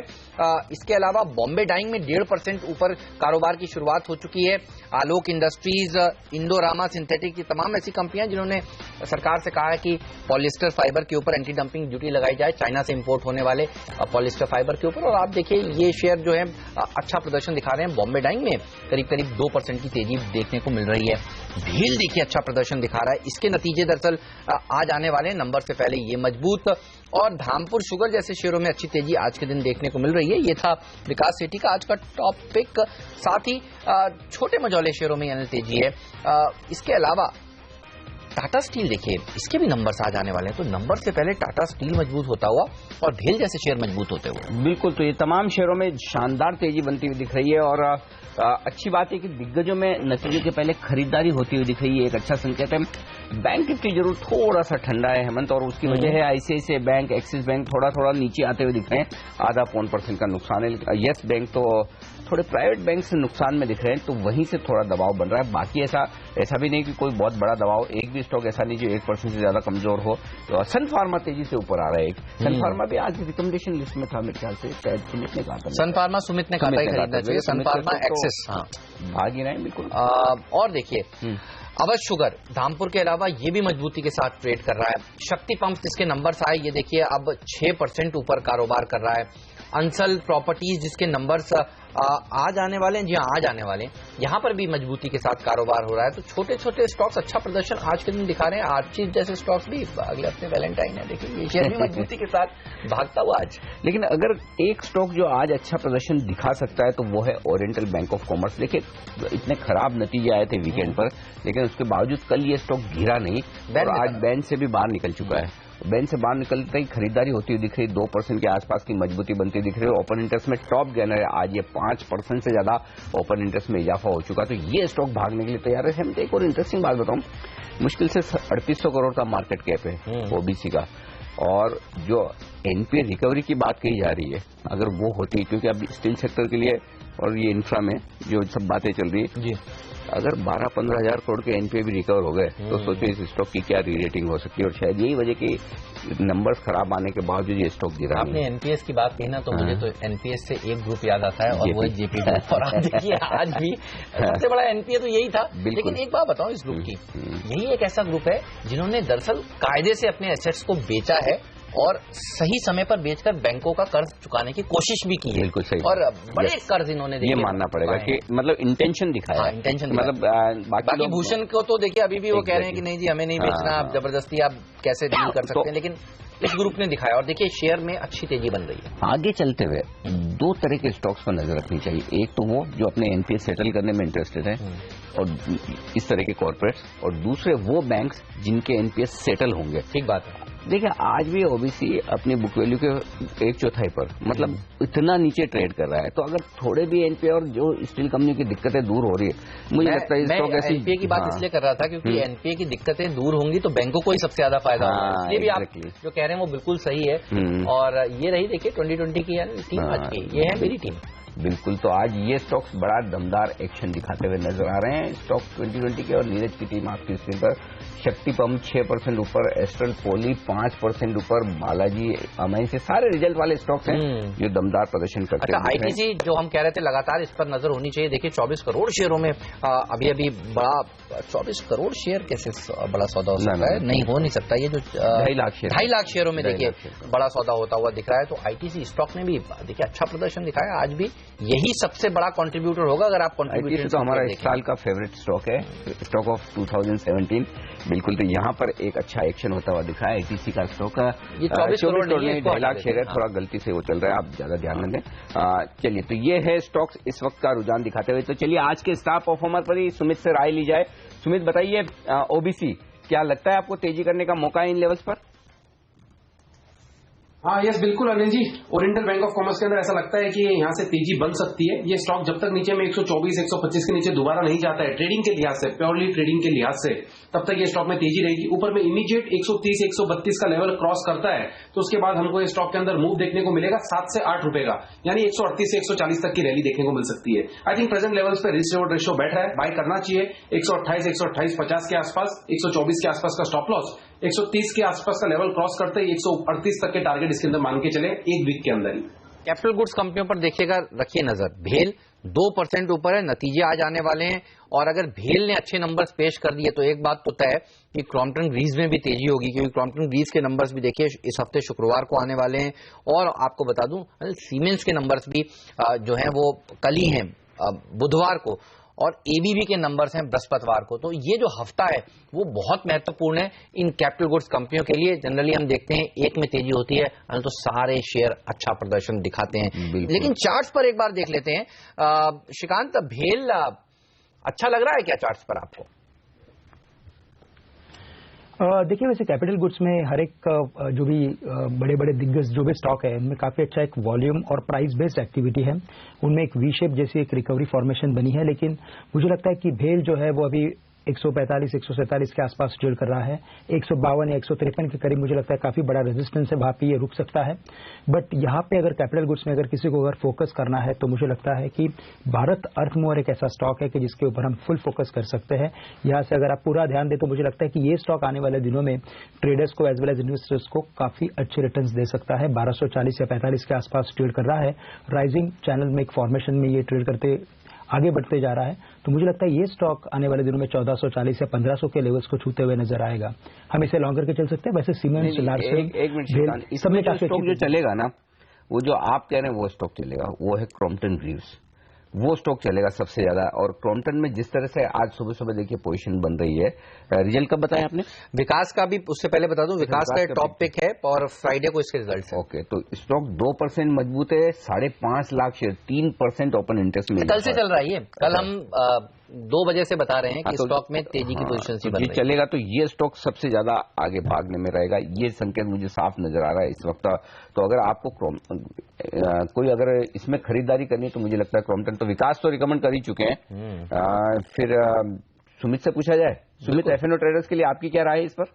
इसके अलावा बॉम्बे डाइंग में 1.5% ऊपर कारोबार की शुरुआत हो चुकी है। आलोक इंडस्ट्रीज, इंडोरामा सिंथेटिक, ये तमाम ऐसी कंपनियां जिन्होंने सरकार से कहा है कि पॉलिस्टर फाइबर के ऊपर एंटी डंपिंग ड्यूटी लगाई जाए, चाइना से इंपोर्ट होने वाले पॉलिस्टर फाइबर के ऊपर। और आप देखिए ये शेयर जो है अच्छा प्रदर्शन दिखा रहे हैं। बॉम्बे डाइंग में करीब करीब 2% की तेजी देखने को मिल रही है। भेल देखिए अच्छा प्रदर्शन दिखा रहा है। इसके नतीजे दरअसल आज आने वाले नंबर से पहले ये मजबूत। और धामपुर शुगर जैसे शेयरों में अच्छी तेजी आज के दिन देखने को मिल रही है। ये था विकास सेठी का आज का टॉपिक। साथ ही छोटे मझौले शेयरों में यानी तेजी है। इसके अलावा टाटा स्टील देखिए, इसके भी नंबर्स आज आने वाले हैं, तो नंबर से पहले टाटा स्टील मजबूत होता हुआ और भेल जैसे शेयर मजबूत होते हुए। बिल्कुल, तो ये तमाम शेयरों में शानदार तेजी बनती हुई दिख रही है। और अच्छी बात है कि दिग्गजों में नतीजे के पहले खरीदारी होती हुई दिख रही है, एक अच्छा संकेत है। बैंक निफ्टी जरूर थोड़ा सा ठंडा है हेमंत, और उसकी वजह है आईसीआईसीआई बैंक, एक्सिस बैंक थोड़ा नीचे आते हुए दिख रहे हैं, 0.5% का नुकसान है। येस बैंक तो थोड़े प्राइवेट बैंक से नुकसान में दिख रहे हैं, तो वहीं से थोड़ा दबाव बन रहा है। बाकी ऐसा भी नहीं कि कोई बहुत बड़ा दबाव, एक भी स्टॉक ऐसा नहीं जो 1% से ज्यादा कमजोर हो। तो सन फार्मा तेजी से ऊपर आ रहा है। सन फार्मा भी आज रिकमेंडेशन लिस्ट में था मेरे ख्याल से, सुमित ने कहा था। सन फार्मा सुमित ने कहा था खरीदना चाहिए। सन फार्मा एक्सेस भाग ही रहे हैं बिल्कुल। और देखिए अवध शुगर धामपुर के अलावा ये भी मजबूती के साथ ट्रेड कर रहा है। शक्ति पंप जिसके नंबर्स आए ये देखिए अब 6% ऊपर कारोबार कर रहा है। अंसल प्रॉपर्टीज जिसके नंबर्स आज आने वाले हैं, जी हाँ आज आने वाले हैं, यहाँ पर भी मजबूती के साथ कारोबार हो रहा है। तो छोटे छोटे स्टॉक्स अच्छा प्रदर्शन आज के दिन दिखा रहे हैं। आर्चीज जैसे स्टॉक्स भी अगले हफ्ते वैलेंटाइन है, देखिए ये शेयर भी मजबूती के साथ भागता हुआ आज। लेकिन अगर एक स्टॉक जो आज अच्छा प्रदर्शन दिखा सकता है तो वो है ओरिएंटल बैंक ऑफ कॉमर्स। देखिए इतने खराब नतीजे आए थे वीकेंड पर, लेकिन उसके बावजूद कल ये स्टॉक गिरा नहीं और आज बैंड से भी बाहर निकल चुका है। बैंक से बाहर निकलते ही खरीदारी होती हुई दिख रही, 2% के आसपास की मजबूती बनती दिख रही है। ओपन इंटरेस्ट में टॉप गेनर है, आज ये 5% से ज्यादा ओपन इंटरेस्ट में इजाफा हो चुका, तो ये स्टॉक भागने के लिए तैयार है। हम एक और इंटरेस्टिंग बात बताऊं, मुश्किल से 3800 करोड़ का मार्केट कैप है ओबीसी का, और जो एनपीए रिकवरी की बात कही जा रही है अगर वो होती, क्योंकि अब स्टील सेक्टर के लिए और ये इंफ्रा में जो सब बातें चल रही है, अगर 12-15 हजार करोड़ के एनपीए भी रिकवर हो गए तो सोचो इस स्टॉक की क्या री रेटिंग हो सकती है। और शायद यही वजह की नंबर्स खराब आने के बावजूद ये स्टॉक गिरा। आपने एनपीएस की बात कही ना, तो मुझे तो एनपीएस से एक ग्रुप याद आता है और वो जेपी ग्रुप। और आप देखिए आज भी सबसे बड़ा एनपीए तो यही था। लेकिन एक बात बताओ इस ग्रुप की, यही एक ऐसा ग्रुप है जिन्होंने दरअसल कायदे से अपने एसेट्स को बेचा है और सही समय पर बेचकर बैंकों का कर्ज चुकाने की कोशिश भी की है। बिल्कुल सही। और बड़े कर्ज इन्होंने ये मानना पड़ेगा कि मतलब इंटेंशन दिखाया है। इंटेंशन मतलब बाकी भूषण को तो देखिए अभी भी वो कह रहे हैं कि नहीं जी हमें नहीं बेचना, आप जबरदस्ती आप कैसे डील कर सकते हैं, लेकिन इस ग्रुप ने दिखाया। और देखिए शेयर में अच्छी तेजी बन रही है। आगे चलते हुए 2 तरह के स्टॉक्स पर नजर रखनी चाहिए। एक तो वो जो अपने एनपीए सेटल करने में इंटरेस्टेड है और इस तरह के कॉर्पोरेट्स, और दूसरे वो बैंक्स जिनके एनपीए सेटल होंगे। ठीक बात है। देखिए आज भी ओबीसी अपनी बुक वैल्यू के 1/4 पर मतलब इतना नीचे ट्रेड कर रहा है, तो अगर थोड़े भी एनपीए और जो स्टील कंपनी की दिक्कतें दूर हो रही है, मुझे लगता है स्टॉक ऐसी एनपीए की बात इसलिए कर रहा था क्योंकि एनपीए की दिक्कतें दूर होंगी तो बैंकों को ही सबसे ज्यादा फायदा होगा। इसलिए भी आप जो कह रहे हैं वो बिल्कुल सही है। और ये रही देखिए 2020 की टीम आज की, ये है मेरी टीम। बिल्कुल, तो आज ये स्टॉक्स बड़ा दमदार एक्शन दिखाते हुए नजर आ रहे हैं। स्टॉक 2020 के और नीरज की टीम आपकी स्क्रीन पर। शक्ति पंप 6% ऊपर, एस्ट्रल पॉली 5% ऊपर, बालाजी अमाइन से सारे रिजल्ट वाले स्टॉक्स हैं जो दमदार प्रदर्शन करते हैं। अच्छा आईटीसी जो हम कह रहे थे लगातार इस पर नजर होनी चाहिए। देखिए 24 करोड़ शेयरों में अभी बड़ा 24 करोड़ शेयर कैसे बड़ा सौदा हो सकता है? नहीं हो नहीं सकता। ये जो 2.5 लाख शेयरों में देखिए बड़ा सौदा होता हुआ दिख रहा है। तो आईटीसी स्टॉक ने भी देखिए अच्छा प्रदर्शन दिखाया। आज भी यही सबसे बड़ा कंट्रीब्यूटर होगा अगर आप कंट्रीब्यूटर। तो हमारा इस साल का फेवरेट स्टॉक है, स्टॉक ऑफ 2017। बिल्कुल, तो यहाँ पर एक अच्छा एक्शन होता हुआ दिखा है आईटीसी का स्टॉक। ये 24 करोड़ नहीं, 2.5 लाख शेयर है, थोड़ा गलती से वो चल रहा है, आप ज्यादा ध्यान न दें। चलिए, तो ये है स्टॉक्स इस वक्त का रुझान दिखाते हुए। तो चलिए आज के स्टार परफॉर्मर पर ही सुमित से राय ली जाए। सुमित बताइए, ओबीसी क्या लगता है आपको तेजी करने का मौका है इन लेवल्स पर? हाँ यस बिल्कुल Anil ji, oriental bank of commerce के अंदर ऐसा लगता है कि यहाँ से तेजी बन सकती है। ये स्टॉक जब तक नीचे में 124-125 के नीचे दोबारा नहीं जाता है ट्रेडिंग के लिहाज से, प्योरली ट्रेडिंग के लिहाज से, तब तक ये स्टॉक में तेजी रहेगी। ऊपर में इमीडिएट 130-132 का लेवल क्रॉस करता है तो उसके बाद हमको ये स्टॉक के अंदर मूव देखने को मिलेगा 7 से 8 रुपए का, यानी 138 से 140 तक की रैली देखने को मिल सकती है। आई थिंक प्रेजेंट लेवल्स पे रिस्क रिवॉर्ड रेशियो बैठ रहा है, बाय करना चाहिए। 128-128.50 के आसपास, 124 के आसपास का स्टॉप लॉस, 130 के आसपास का लेवल क्रॉस करते ही 138 तक के टारगेट इसके अंदर मान के चले एक वीक के अंदर ही। कैपिटल गुड्स कंपनियों पर देखिएगा, रखिए नजर। भेल 2% ऊपर है, नतीजे आज आने वाले हैं और अगर भेल ने अच्छे नंबर्स पेश कर दिए तो एक बात तो तय है कि क्रॉम्पटन ग्रीव्स में भी तेजी होगी, क्योंकि क्रॉम्पटन ग्रीव्स के नंबर्स भी देखिए इस हफ्ते शुक्रवार को आने वाले हैं। और आपको बता दूं सीमेंस के नंबर्स भी जो हैं वो कल ही हैं, बुधवार को, और एबीबी के नंबर्स हैं बृहस्पतिवार को। तो ये जो हफ्ता है वो बहुत महत्वपूर्ण है इन कैपिटल गुड्स कंपनियों के लिए। जनरली हम देखते हैं एक में तेजी होती है तो सारे शेयर अच्छा प्रदर्शन दिखाते हैं, लेकिन चार्ट्स पर एक बार देख लेते हैं। श्रीकांत, भेल अच्छा लग रहा है क्या चार्ट्स पर आपको? देखिए, वैसे कैपिटल गुड्स में हर एक जो भी बड़े बड़े दिग्गज जो भी स्टॉक है उनमें काफी अच्छा एक वॉल्यूम और प्राइस बेस्ड एक्टिविटी है। उनमें एक वी शेप जैसी एक रिकवरी फॉर्मेशन बनी है, लेकिन मुझे लगता है कि भेल जो है वो अभी 145 147 के आसपास ट्रेड कर रहा है। 152 या 153 के करीब मुझे लगता है काफी बड़ा रेजिस्टेंस है, वहां पे ये रुक सकता है। बट यहाँ पे अगर कैपिटल गुड्स में अगर किसी को अगर फोकस करना है तो मुझे लगता है कि भारत अर्थमूवर एक ऐसा स्टॉक है कि जिसके ऊपर हम फुल फोकस कर सकते हैं। यहाँ से अगर आप पूरा ध्यान दें तो मुझे लगता है कि ये स्टॉक आने वाले दिनों में ट्रेडर्स को एज वेल एज इन्वेस्टर्स को काफी अच्छे रिटर्न्स दे सकता है। 1240 या 45 के आसपास ट्रेड कर रहा है। राइजिंग चैनल में एक फॉर्मेशन में ये ट्रेड करते आगे बढ़ते जा रहा है, तो मुझे लगता है ये स्टॉक आने वाले दिनों में 1440 या 1500 के लेवल्स को छूते हुए नजर आएगा। हम इसे लॉन्ग करके चल सकते हैं। वैसे सीमेंट्स, एक मिनट, इसमें जो स्टॉक जो चलेगा ना, वो जो आप कह रहे हैं वो स्टॉक चलेगा, वो है क्रॉम्पटन ग्रीव्स, वो स्टॉक चलेगा सबसे ज्यादा। और क्रॉम्पटन में जिस तरह से आज सुबह सुबह देखिए पोजीशन बन रही है, रिजल्ट कब बताया आपने? विकास का भी उससे पहले बता दूं, विकास का टॉप पिक है और फ्राइडे को इसके रिजल्ट। ओके, तो स्टॉक 2% मजबूत है, 5.5 लाख शेयर, 3% ओपन इंटरेस्ट में कल से चल रहा है ये। कल हम 2 बजे से बता रहे हैं कि स्टॉक में तेजी की पोजीशन सी बन रही है। चलेगा तो ये स्टॉक सबसे ज्यादा आगे भागने में रहेगा, ये संकेत मुझे साफ नजर आ रहा है इस वक्त। तो अगर आपको कोई अगर इसमें खरीदारी करनी है तो मुझे लगता है क्रॉम्पटन, तो विकास तो रिकमेंड कर ही चुके हैं। फिर सुमित से पूछा जाए, सुमित, एफएनओ ट्रेडर्स के लिए आपकी क्या राय है इस पर?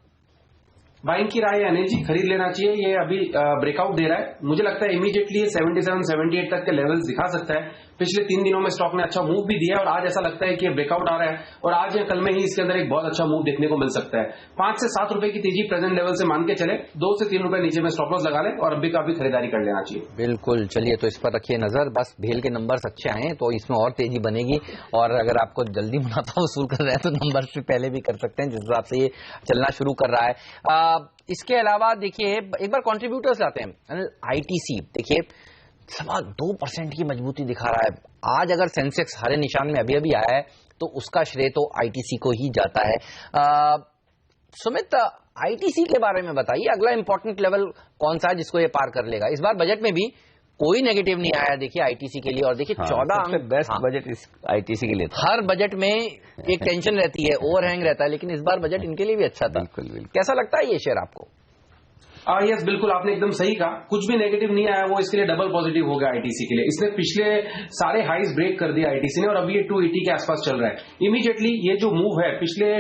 बाइंग की राय है अनिल जी, खरीद लेना चाहिए। ये अभी ब्रेकआउट दे रहा है, मुझे लगता है इमीडिएटली ये 77 78 तक के लेवल्स दिखा सकता है। पिछले 3 दिनों में स्टॉक ने अच्छा मूव भी दिया है और आज ऐसा लगता है कि ये ब्रेकआउट आ रहा है और आज या कल में ही इसके अंदर एक बहुत अच्छा मूव देखने को मिल सकता है। 5 से 7 रुपए की तेजी प्रेजेंट लेवल से मान के चले, 2 से 3 रुपए नीचे में स्टॉप लॉस लगा ले और अभी का भी खरीदारी कर लेना चाहिए। बिल्कुल, चलिए तो इस पर रखिए नजर। बस भेल के नंबर्स अच्छे आए तो इसमें और तेजी बनेगी, और अगर आपको जल्दी मुनाफा वसूल कर रहे हैं तो नंबर्स भी पहले भी कर सकते हैं जिस हिसाब से ये चलना शुरू कर रहा है। इसके अलावा देखिए एक बार कंट्रीब्यूटर्स लाते हैं। आईटीसी देखिए 2.25% की मजबूती दिखा रहा है। आज अगर सेंसेक्स हरे निशान में अभी अभी आया है तो उसका श्रेय तो आईटीसी को ही जाता है। सुमित, आईटीसी के बारे में बताइए, अगला इंपॉर्टेंट लेवल कौन सा है जिसको ये पार कर लेगा? इस बार बजट में भी कोई नेगेटिव नहीं आया देखिए आईटीसी के लिए, और देखिए 14 अंक बेस्ट बजट इस आईटीसी के लिए था। हर बजट में एक टेंशन रहती है, ओवरहैंग रहता है, लेकिन इस बार बजट इनके लिए भी अच्छा था। बिल्कुल। कैसा लगता है ये शेयर आपको? यस, बिल्कुल आपने एकदम सही कहा, कुछ भी नेगेटिव नहीं आया, वो इसके लिए डबल पॉजिटिव हो गया आईटीसी के लिए। इसने पिछले सारे हाईज ब्रेक कर दिया आईटीसी ने और अभी ये 280 के आसपास चल रहा है। इमीडिएटली ये जो मूव है पिछले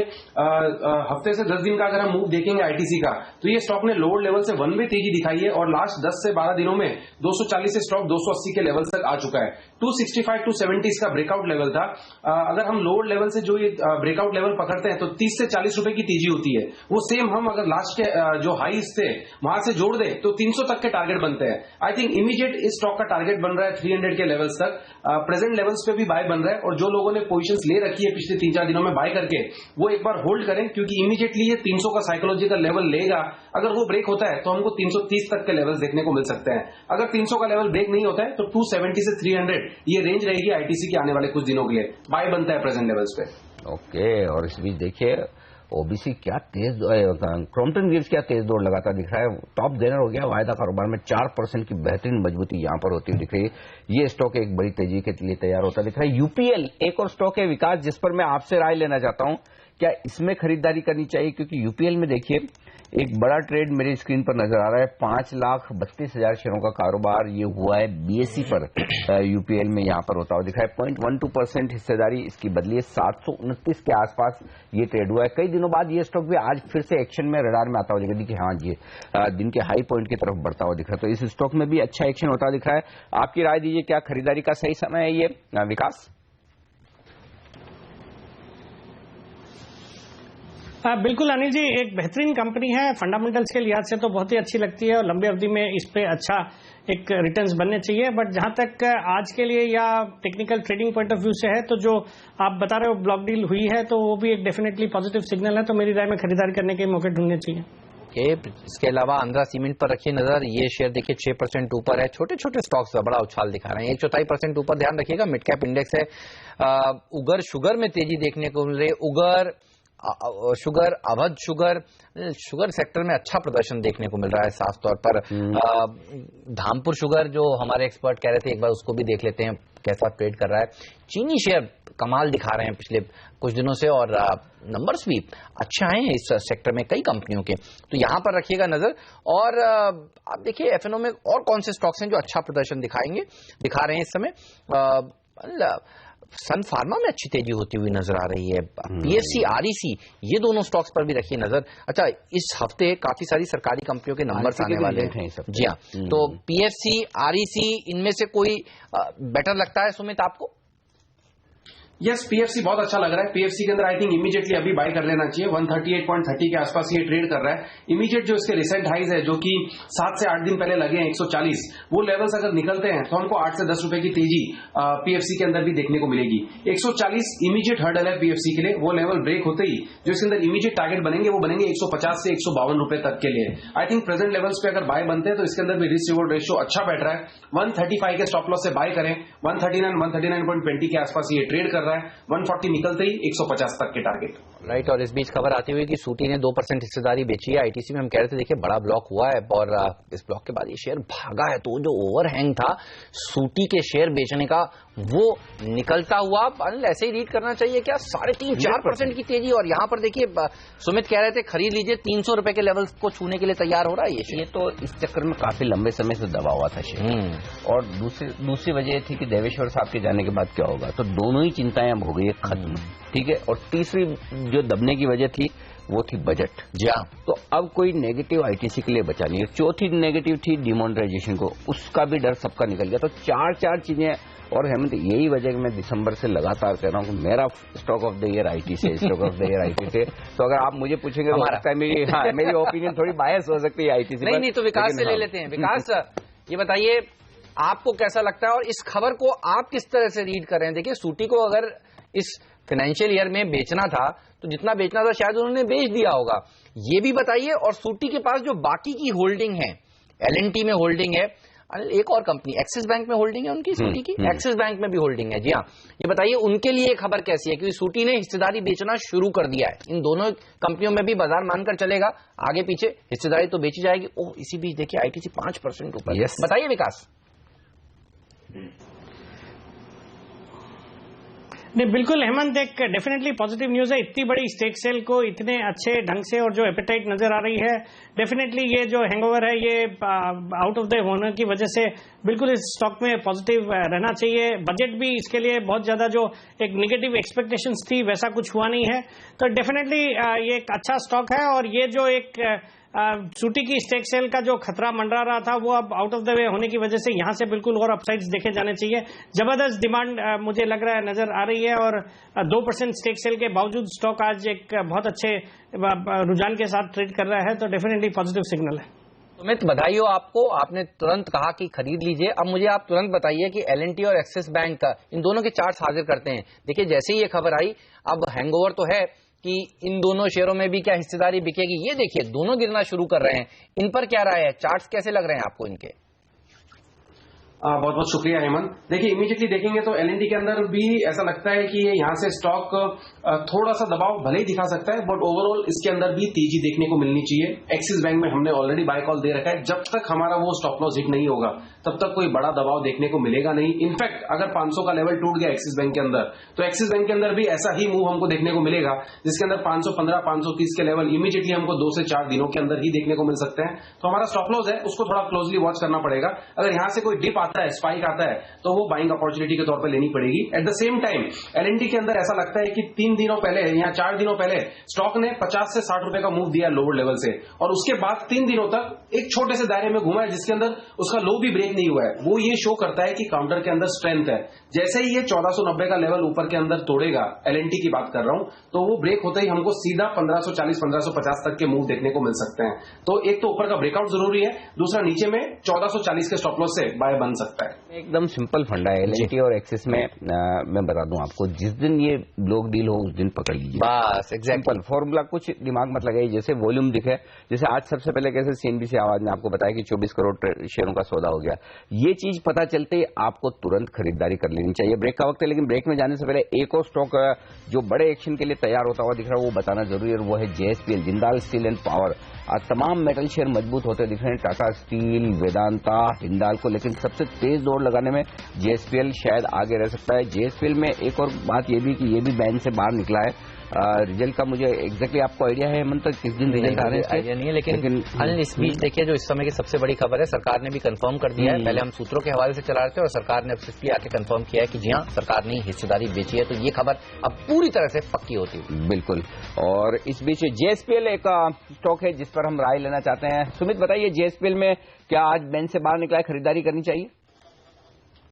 हफ्ते से 10 दिन का अगर हम मूव देखेंगे आईटीसी का, तो ये स्टॉक ने लोअर लेवल से 1 वे तेजी दिखाई है और लास्ट 10 से 12 दिनों में 240 से स्टॉक 280 के लेवल तक आ चुका है। 265 270 इसका ब्रेकआउट लेवल था। अगर हम लोअर लेवल से जो ये ब्रेकआउट लेवल पकड़ते हैं तो 30 से 40 रुपए की तेजी होती है। वो सेम हम अगर लास्ट के जो हाईज थे वहां से जोड़ दे तो 300 तक के टारगेट बनते हैं। आई थिंक इमीडिएट इस स्टॉक का टारगेट बन रहा है 300 के लेवल्स तक। प्रेजेंट लेवल्स पे भी बाय बन रहा है और जो लोगों ने पोजीशंस ले रखी है पिछले 3-4 दिनों में बाय करके, वो एक बार होल्ड करें, क्योंकि इमीडिएटली ये 300 का साइकोलॉजिकल लेवल लेगा। अगर वो ब्रेक होता है तो हमको 330 तक के लेवल्स देखने को मिल सकते हैं। अगर 300 का लेवल ब्रेक नहीं होता है तो 270 से 300 ये रेंज रहेगी आईटीसी के आने वाले कुछ दिनों के लिए। बाय बनता है प्रेजेंट लेवल्स पे। ओके, और इस बीच देखिए ओबीसी क्या तेज, क्रॉम्पटन ग्रीव्स क्या तेज दौड़ लगाता दिख रहा है। टॉप गेनर हो गया वायदा कारोबार में, 4% की बेहतरीन मजबूती यहां पर होती दिख रही है। ये स्टॉक एक बड़ी तेजी के लिए तैयार होता दिख रहा है। यूपीएल एक और स्टॉक है विकास, जिस पर मैं आपसे राय लेना चाहता हूं, क्या इसमें खरीदारी करनी चाहिए? क्योंकि यूपीएल में देखिए एक बड़ा ट्रेड मेरी स्क्रीन पर नजर आ रहा है, 5,32,000 शेयरों का कारोबार ये हुआ है बीएसई पर। यूपीएल में यहां पर होता हुआ दिखा है। 0.12% हिस्सेदारी इसकी बदली है, 729 के आसपास ये ट्रेड हुआ है। कई दिनों बाद ये स्टॉक भी आज फिर से एक्शन में रडार में आता हुआ दिख रहा है कि हाँ ये दिन के हाई पॉइंट की तरफ बढ़ता हुआ दिख रहा है। तो इस स्टॉक में भी अच्छा एक्शन होता दिख रहा है। आपकी राय दीजिए, क्या खरीदारी का सही समय है ये विकास? बिल्कुल अनिल जी, एक बेहतरीन कंपनी है, फंडामेंटल्स के लिहाज से तो बहुत ही अच्छी लगती है और लंबी अवधि में इस पे अच्छा एक रिटर्न्स बनने चाहिए। बट जहां तक आज के लिए या technical trading point of view से है, तो जो आप बता रहे हो ब्लॉक डील हुई है, तो वो भी एक डेफिनेटली पॉजिटिव सिग्नल है। तो मेरी राय में खरीदारी करने के मौके ढूंढने चाहिए। इसके अलावा आंध्रा सीमेंट पर रखिए नजर। ये शेयर देखिए 6% ऊपर है। छोटे छोटे स्टॉक्स का बड़ा उछाल दिखा रहे हैं, 1/4% ऊपर। ध्यान रखिएगा मिड कैप इंडेक्स है। उगर शुगर में तेजी देखने को मिल रही है। Ugar sugar, Awadh sugar, sugar sector में अच्छा प्रदर्शन देखने को मिल रहा है साफ तौर पर। धामपुर शुगर जो हमारे एक्सपर्ट कह रहे थे, एक बार उसको भी देख लेते हैं कैसा ट्रेड कर रहा है। चीनी शेयर कमाल दिखा रहे हैं पिछले कुछ दिनों से और नंबर्स भी अच्छे आए हैं इस सेक्टर में कई कंपनियों के, तो यहां पर रखिएगा नजर। और आप देखिए एफएनओ में और कौन से स्टॉक्स हैं जो अच्छा प्रदर्शन दिखा रहे हैं इस समय। सन फार्मा में अच्छी तेजी होती हुई नजर आ रही है। पीएफसी, आरईसी, ये दोनों स्टॉक्स पर भी रखिए नजर। अच्छा, इस हफ्ते काफी सारी सरकारी कंपनियों के नंबर्स आने वाले हैं। जी हाँ, तो पीएफसी, आरईसी, इनमें से कोई बेटर लगता है सुमित आपको? यस, पीएफसी बहुत अच्छा लग रहा है। पीएफसी के अंदर आई थिंक इमीडिएटली अभी बाय कर लेना चाहिए। 138.30 के आसपास ये ट्रेड कर रहा है। इमीडिएट जो इसके रिसेंट हाइज है, जो कि 7 से 8 दिन पहले लगे हैं 140, वो लेवल्स अगर निकलते हैं तो हमको 8 से 10 रुपए की तेजी पीएफसी के अंदर भी देखने को मिलेगी। 140 इमीडिएट हर्डल है पीएफसी के लिए। वो लेवल ब्रेक होते ही जो इसके अंदर इमीडिएट टारगेट बनेंगे वो बनेंगे 150 से 152 रुपए तक के लिए। आई थिंक प्रेजेंट लेवल्स पे अगर बाय बनते हैं तो इसके अंदर भी रिस्क रिवॉर्ड रेशियो अच्छा बैठ रहा है। 135 के स्टॉप लॉस से बाय करें। 139, 139.20 के आसपास ये ट्रेड कर रहा है। 140 निकलते ही 150 तक के टारगेट। राइट। और इस बीच खबर आती हुई कि सूटी ने 2% हिस्सेदारी बेची है आईटीसी में। हम कह रहे थे देखिए बड़ा ब्लॉक हुआ है और इस ब्लॉक के बाद ये शेयर भागा है, तो जो ओवरहैंग था सूटी के शेयर बेचने का वो निकलता हुआ ऐसे ही रीड करना चाहिए क्या? 3.5-4% की तेजी। और यहाँ पर देखिए सुमित कह रहे थे खरीद लीजिए, 300 रुपए के लेवल्स को छूने के लिए तैयार हो रहा है ये शेयर। ये तो इस चक्कर में काफी लंबे समय से दबा हुआ था शेयर। और दूसरी वजह थी कि देवेश्वर साहब के जाने के बाद क्या होगा, तो दोनों ही चिंताएं अब हो गई खत्म। ठीक है। और तीसरी जो दबने की वजह थी वो थी बजट। जी हाँ। तो अब कोई नेगेटिव आईटीसी के लिए बचा नहीं है। चौथी नेगेटिव थी डिमोनेटाइजेशन को, उसका भी डर सबका निकल गया। तो चार चीजें। और हेमंत, यही वजह कि मैं दिसंबर से लगातार कह रहा हूँ कि मेरा stock of the year IT से, stock of the year IT से। तो अगर आप मुझे पूछेंगे तो लगता है मेरी ओपिनियन थोड़ी बायस हो सकती है आईटी से। नहीं तो विकास से ले लेते हैं। विकास, ये बताइए आपको कैसा लगता है और इस खबर को आप किस तरह से रीड कर रहे हैं? देखिए सूटी को अगर इस फाइनेंशियल ईयर में बेचना था तो जितना बेचना था शायद उन्होंने बेच दिया होगा, ये भी बताइए। और सूटी के पास जो बाकी की होल्डिंग है, एलएनटी में होल्डिंग है, एक और कंपनी एक्सिस बैंक में होल्डिंग है उनकी, सूटी की एक्सिस बैंक में भी होल्डिंग है। जी हाँ, ये बताइए उनके लिए खबर कैसी है? क्योंकि सूटी ने हिस्सेदारी बेचना शुरू कर दिया है। इन दोनों कंपनियों में भी बाजार मानकर चलेगा, आगे पीछे हिस्सेदारी तो बेची जाएगी। ओह, इसी बीच देखिए आईटीसी 5% ऊपर। बताइए विकास। नहीं, बिल्कुल हेमंत, एक डेफिनेटली पॉजिटिव न्यूज है। इतनी बड़ी स्टेक सेल को इतने अच्छे ढंग से और जो एपेटाइट नजर आ रही है, डेफिनेटली ये जो हैंगओवर है ये आउट ऑफ द होने की वजह से बिल्कुल इस स्टॉक में पॉजिटिव रहना चाहिए। बजट भी इसके लिए बहुत ज्यादा जो एक नेगेटिव एक्सपेक्टेशंस थी वैसा कुछ हुआ नहीं है, तो डेफिनेटली ये एक अच्छा स्टॉक है। और ये जो एक सूटी की स्टेक सेल का जो खतरा मंडरा रहा था वो अब आउट ऑफ द वे होने की वजह से यहां से बिल्कुल और अपसाइड्स देखे जाने चाहिए। जबरदस्त डिमांड मुझे लग रहा है नजर आ रही है और 2% स्टेक सेल के बावजूद स्टॉक आज एक बहुत अच्छे रुझान के साथ ट्रेड कर रहा है, तो डेफिनेटली पॉजिटिव सिग्नल है। सुमित, बधाई हो आपको, आपने तुरंत कहा कि खरीद लीजिए। अब मुझे आप तुरंत बताइए कि एलएनटी और एक्सिस बैंक का इन दोनों के चार्ट्स हाजिर करते हैं। देखिए जैसे ही ये खबर आई, अब हैंगओवर तो है कि इन दोनों शेयरों में भी क्या हिस्सेदारी बिकेगी, ये देखिए दोनों गिरना शुरू कर रहे हैं। इन पर क्या राय है? चार्ट्स कैसे लग रहे हैं आपको इनके? बहुत बहुत शुक्रिया हेमंत। देखिए इमीडिएटली देखेंगे तो एलएनटी के अंदर भी ऐसा लगता है कि यहाँ से स्टॉक थोड़ा सा दबाव भले ही दिखा सकता है, बट ओवरऑल इसके अंदर भी तेजी देखने को मिलनी चाहिए। एक्सिस बैंक में हमने ऑलरेडी बाय कॉल दे रखा है। जब तक हमारा वो स्टॉप लॉस हिट नहीं होगा तब तक कोई बड़ा दबाव देखने को मिलेगा नहीं। इनफैक्ट अगर 500 का लेवल टूट गया एक्सिस बैंक के अंदर, तो एक्सिस बैंक के अंदर भी ऐसा ही मूव हमको देखने को मिलेगा, जिसके अंदर 515, 530 के लेवल इमीडिएटली हमको 2 से 4 दिनों के अंदर ही देखने को मिल सकते हैं। तो हमारा स्टॉप लॉस है उसको थोड़ा क्लोजली वॉच करना पड़ेगा। अगर यहां से कोई डिप आता है, स्पाइक आता है, तो वो बाइंग अपॉर्चुनिटी के तौर पर लेनी पड़ेगी। At the same time L and T के अंदर ऐसा लगता है कि 3 दिनों पहले या 4 दिनों पहले स्टॉक ने 50 से 60 रुपए का मूव दिया लोअर लेवल से, और उसके बाद 3 दिनों तक एक छोटे से दायरे में घुमा है जिसके अंदर उसका लो भी ब्रेक नहीं हुआ है। वो ये शो करता है कि काउंटर के अंदर स्ट्रेंथ है। जैसे ही ये 1490 का लेवल ऊपर के अंदर तोड़ेगा, एलएनटी की बात कर रहा हूं, तो वो ब्रेक होते ही हमको सीधा 1540 1550 तक के मूव देखने को मिल सकते हैं। तो एक तो ऊपर का ब्रेकआउट जरूरी है, दूसरा नीचे में 1440 के स्टॉप लॉस से बाय बन सकता है। एकदम सिंपल फंडा है एलएनटी और एक्सिस में। मैं बता दूं आपको, जिस दिन ये ब्लॉक डील हो उस दिन पकड़ लीजिए, बस एग्जैक्टली फॉर्मूला। कुछ दिमाग मत लगाइए, जैसे वॉल्यूम दिखे, जैसे आज सबसे पहले कैसे सीएनबीसी आवाज ने आपको बताया कि 24 करोड़ शेयरों का सौदा हो गया। ये चीज पता चलते ही आपको तुरंत खरीदारी कर लेनी चाहिए। ब्रेक का वक्त है, लेकिन ब्रेक में जाने से पहले एक और स्टॉक जो बड़े एक्शन के लिए तैयार होता हुआ दिख रहा है वो बताना जरूरी है, और वो है JSPL, Jindal steel and power. तमाम मेटल शेयर मजबूत होते दिख रहे हैं, टाटा स्टील, वेदांता, हिंडाल को, लेकिन सबसे तेज दौड़ लगाने में जेएसपीएल शायद आगे रह सकता है। जेएसपीएल में एक और बात ये भी कि ये भी बैन से बाहर निकला है। रिजल्ट का मुझे एग्जैक्टली आपको आइडिया है हेमंत, किस दिन रिजल्ट आ रहे हैं? आइडिया नहीं है, लेकिन अनिल इस बीच देखिए जो इस समय की सबसे बड़ी खबर है, सरकार ने भी कंफर्म कर दिया है। पहले हम सूत्रों के हवाले से चला रहे थे और सरकार ने अब सिर्फ आके कंफर्म किया है कि जी हाँ, सरकार ने हिस्सेदारी बेची है, तो ये खबर अब पूरी तरह से पक्की होती है। बिल्कुल। और इस बीच जेएसपीएल एक स्टॉक है जिस पर हम राय लेना चाहते हैं। सुमित बताइए, जेएसपीएल में क्या आज बैन से बाहर निकला है, खरीदारी करनी चाहिए?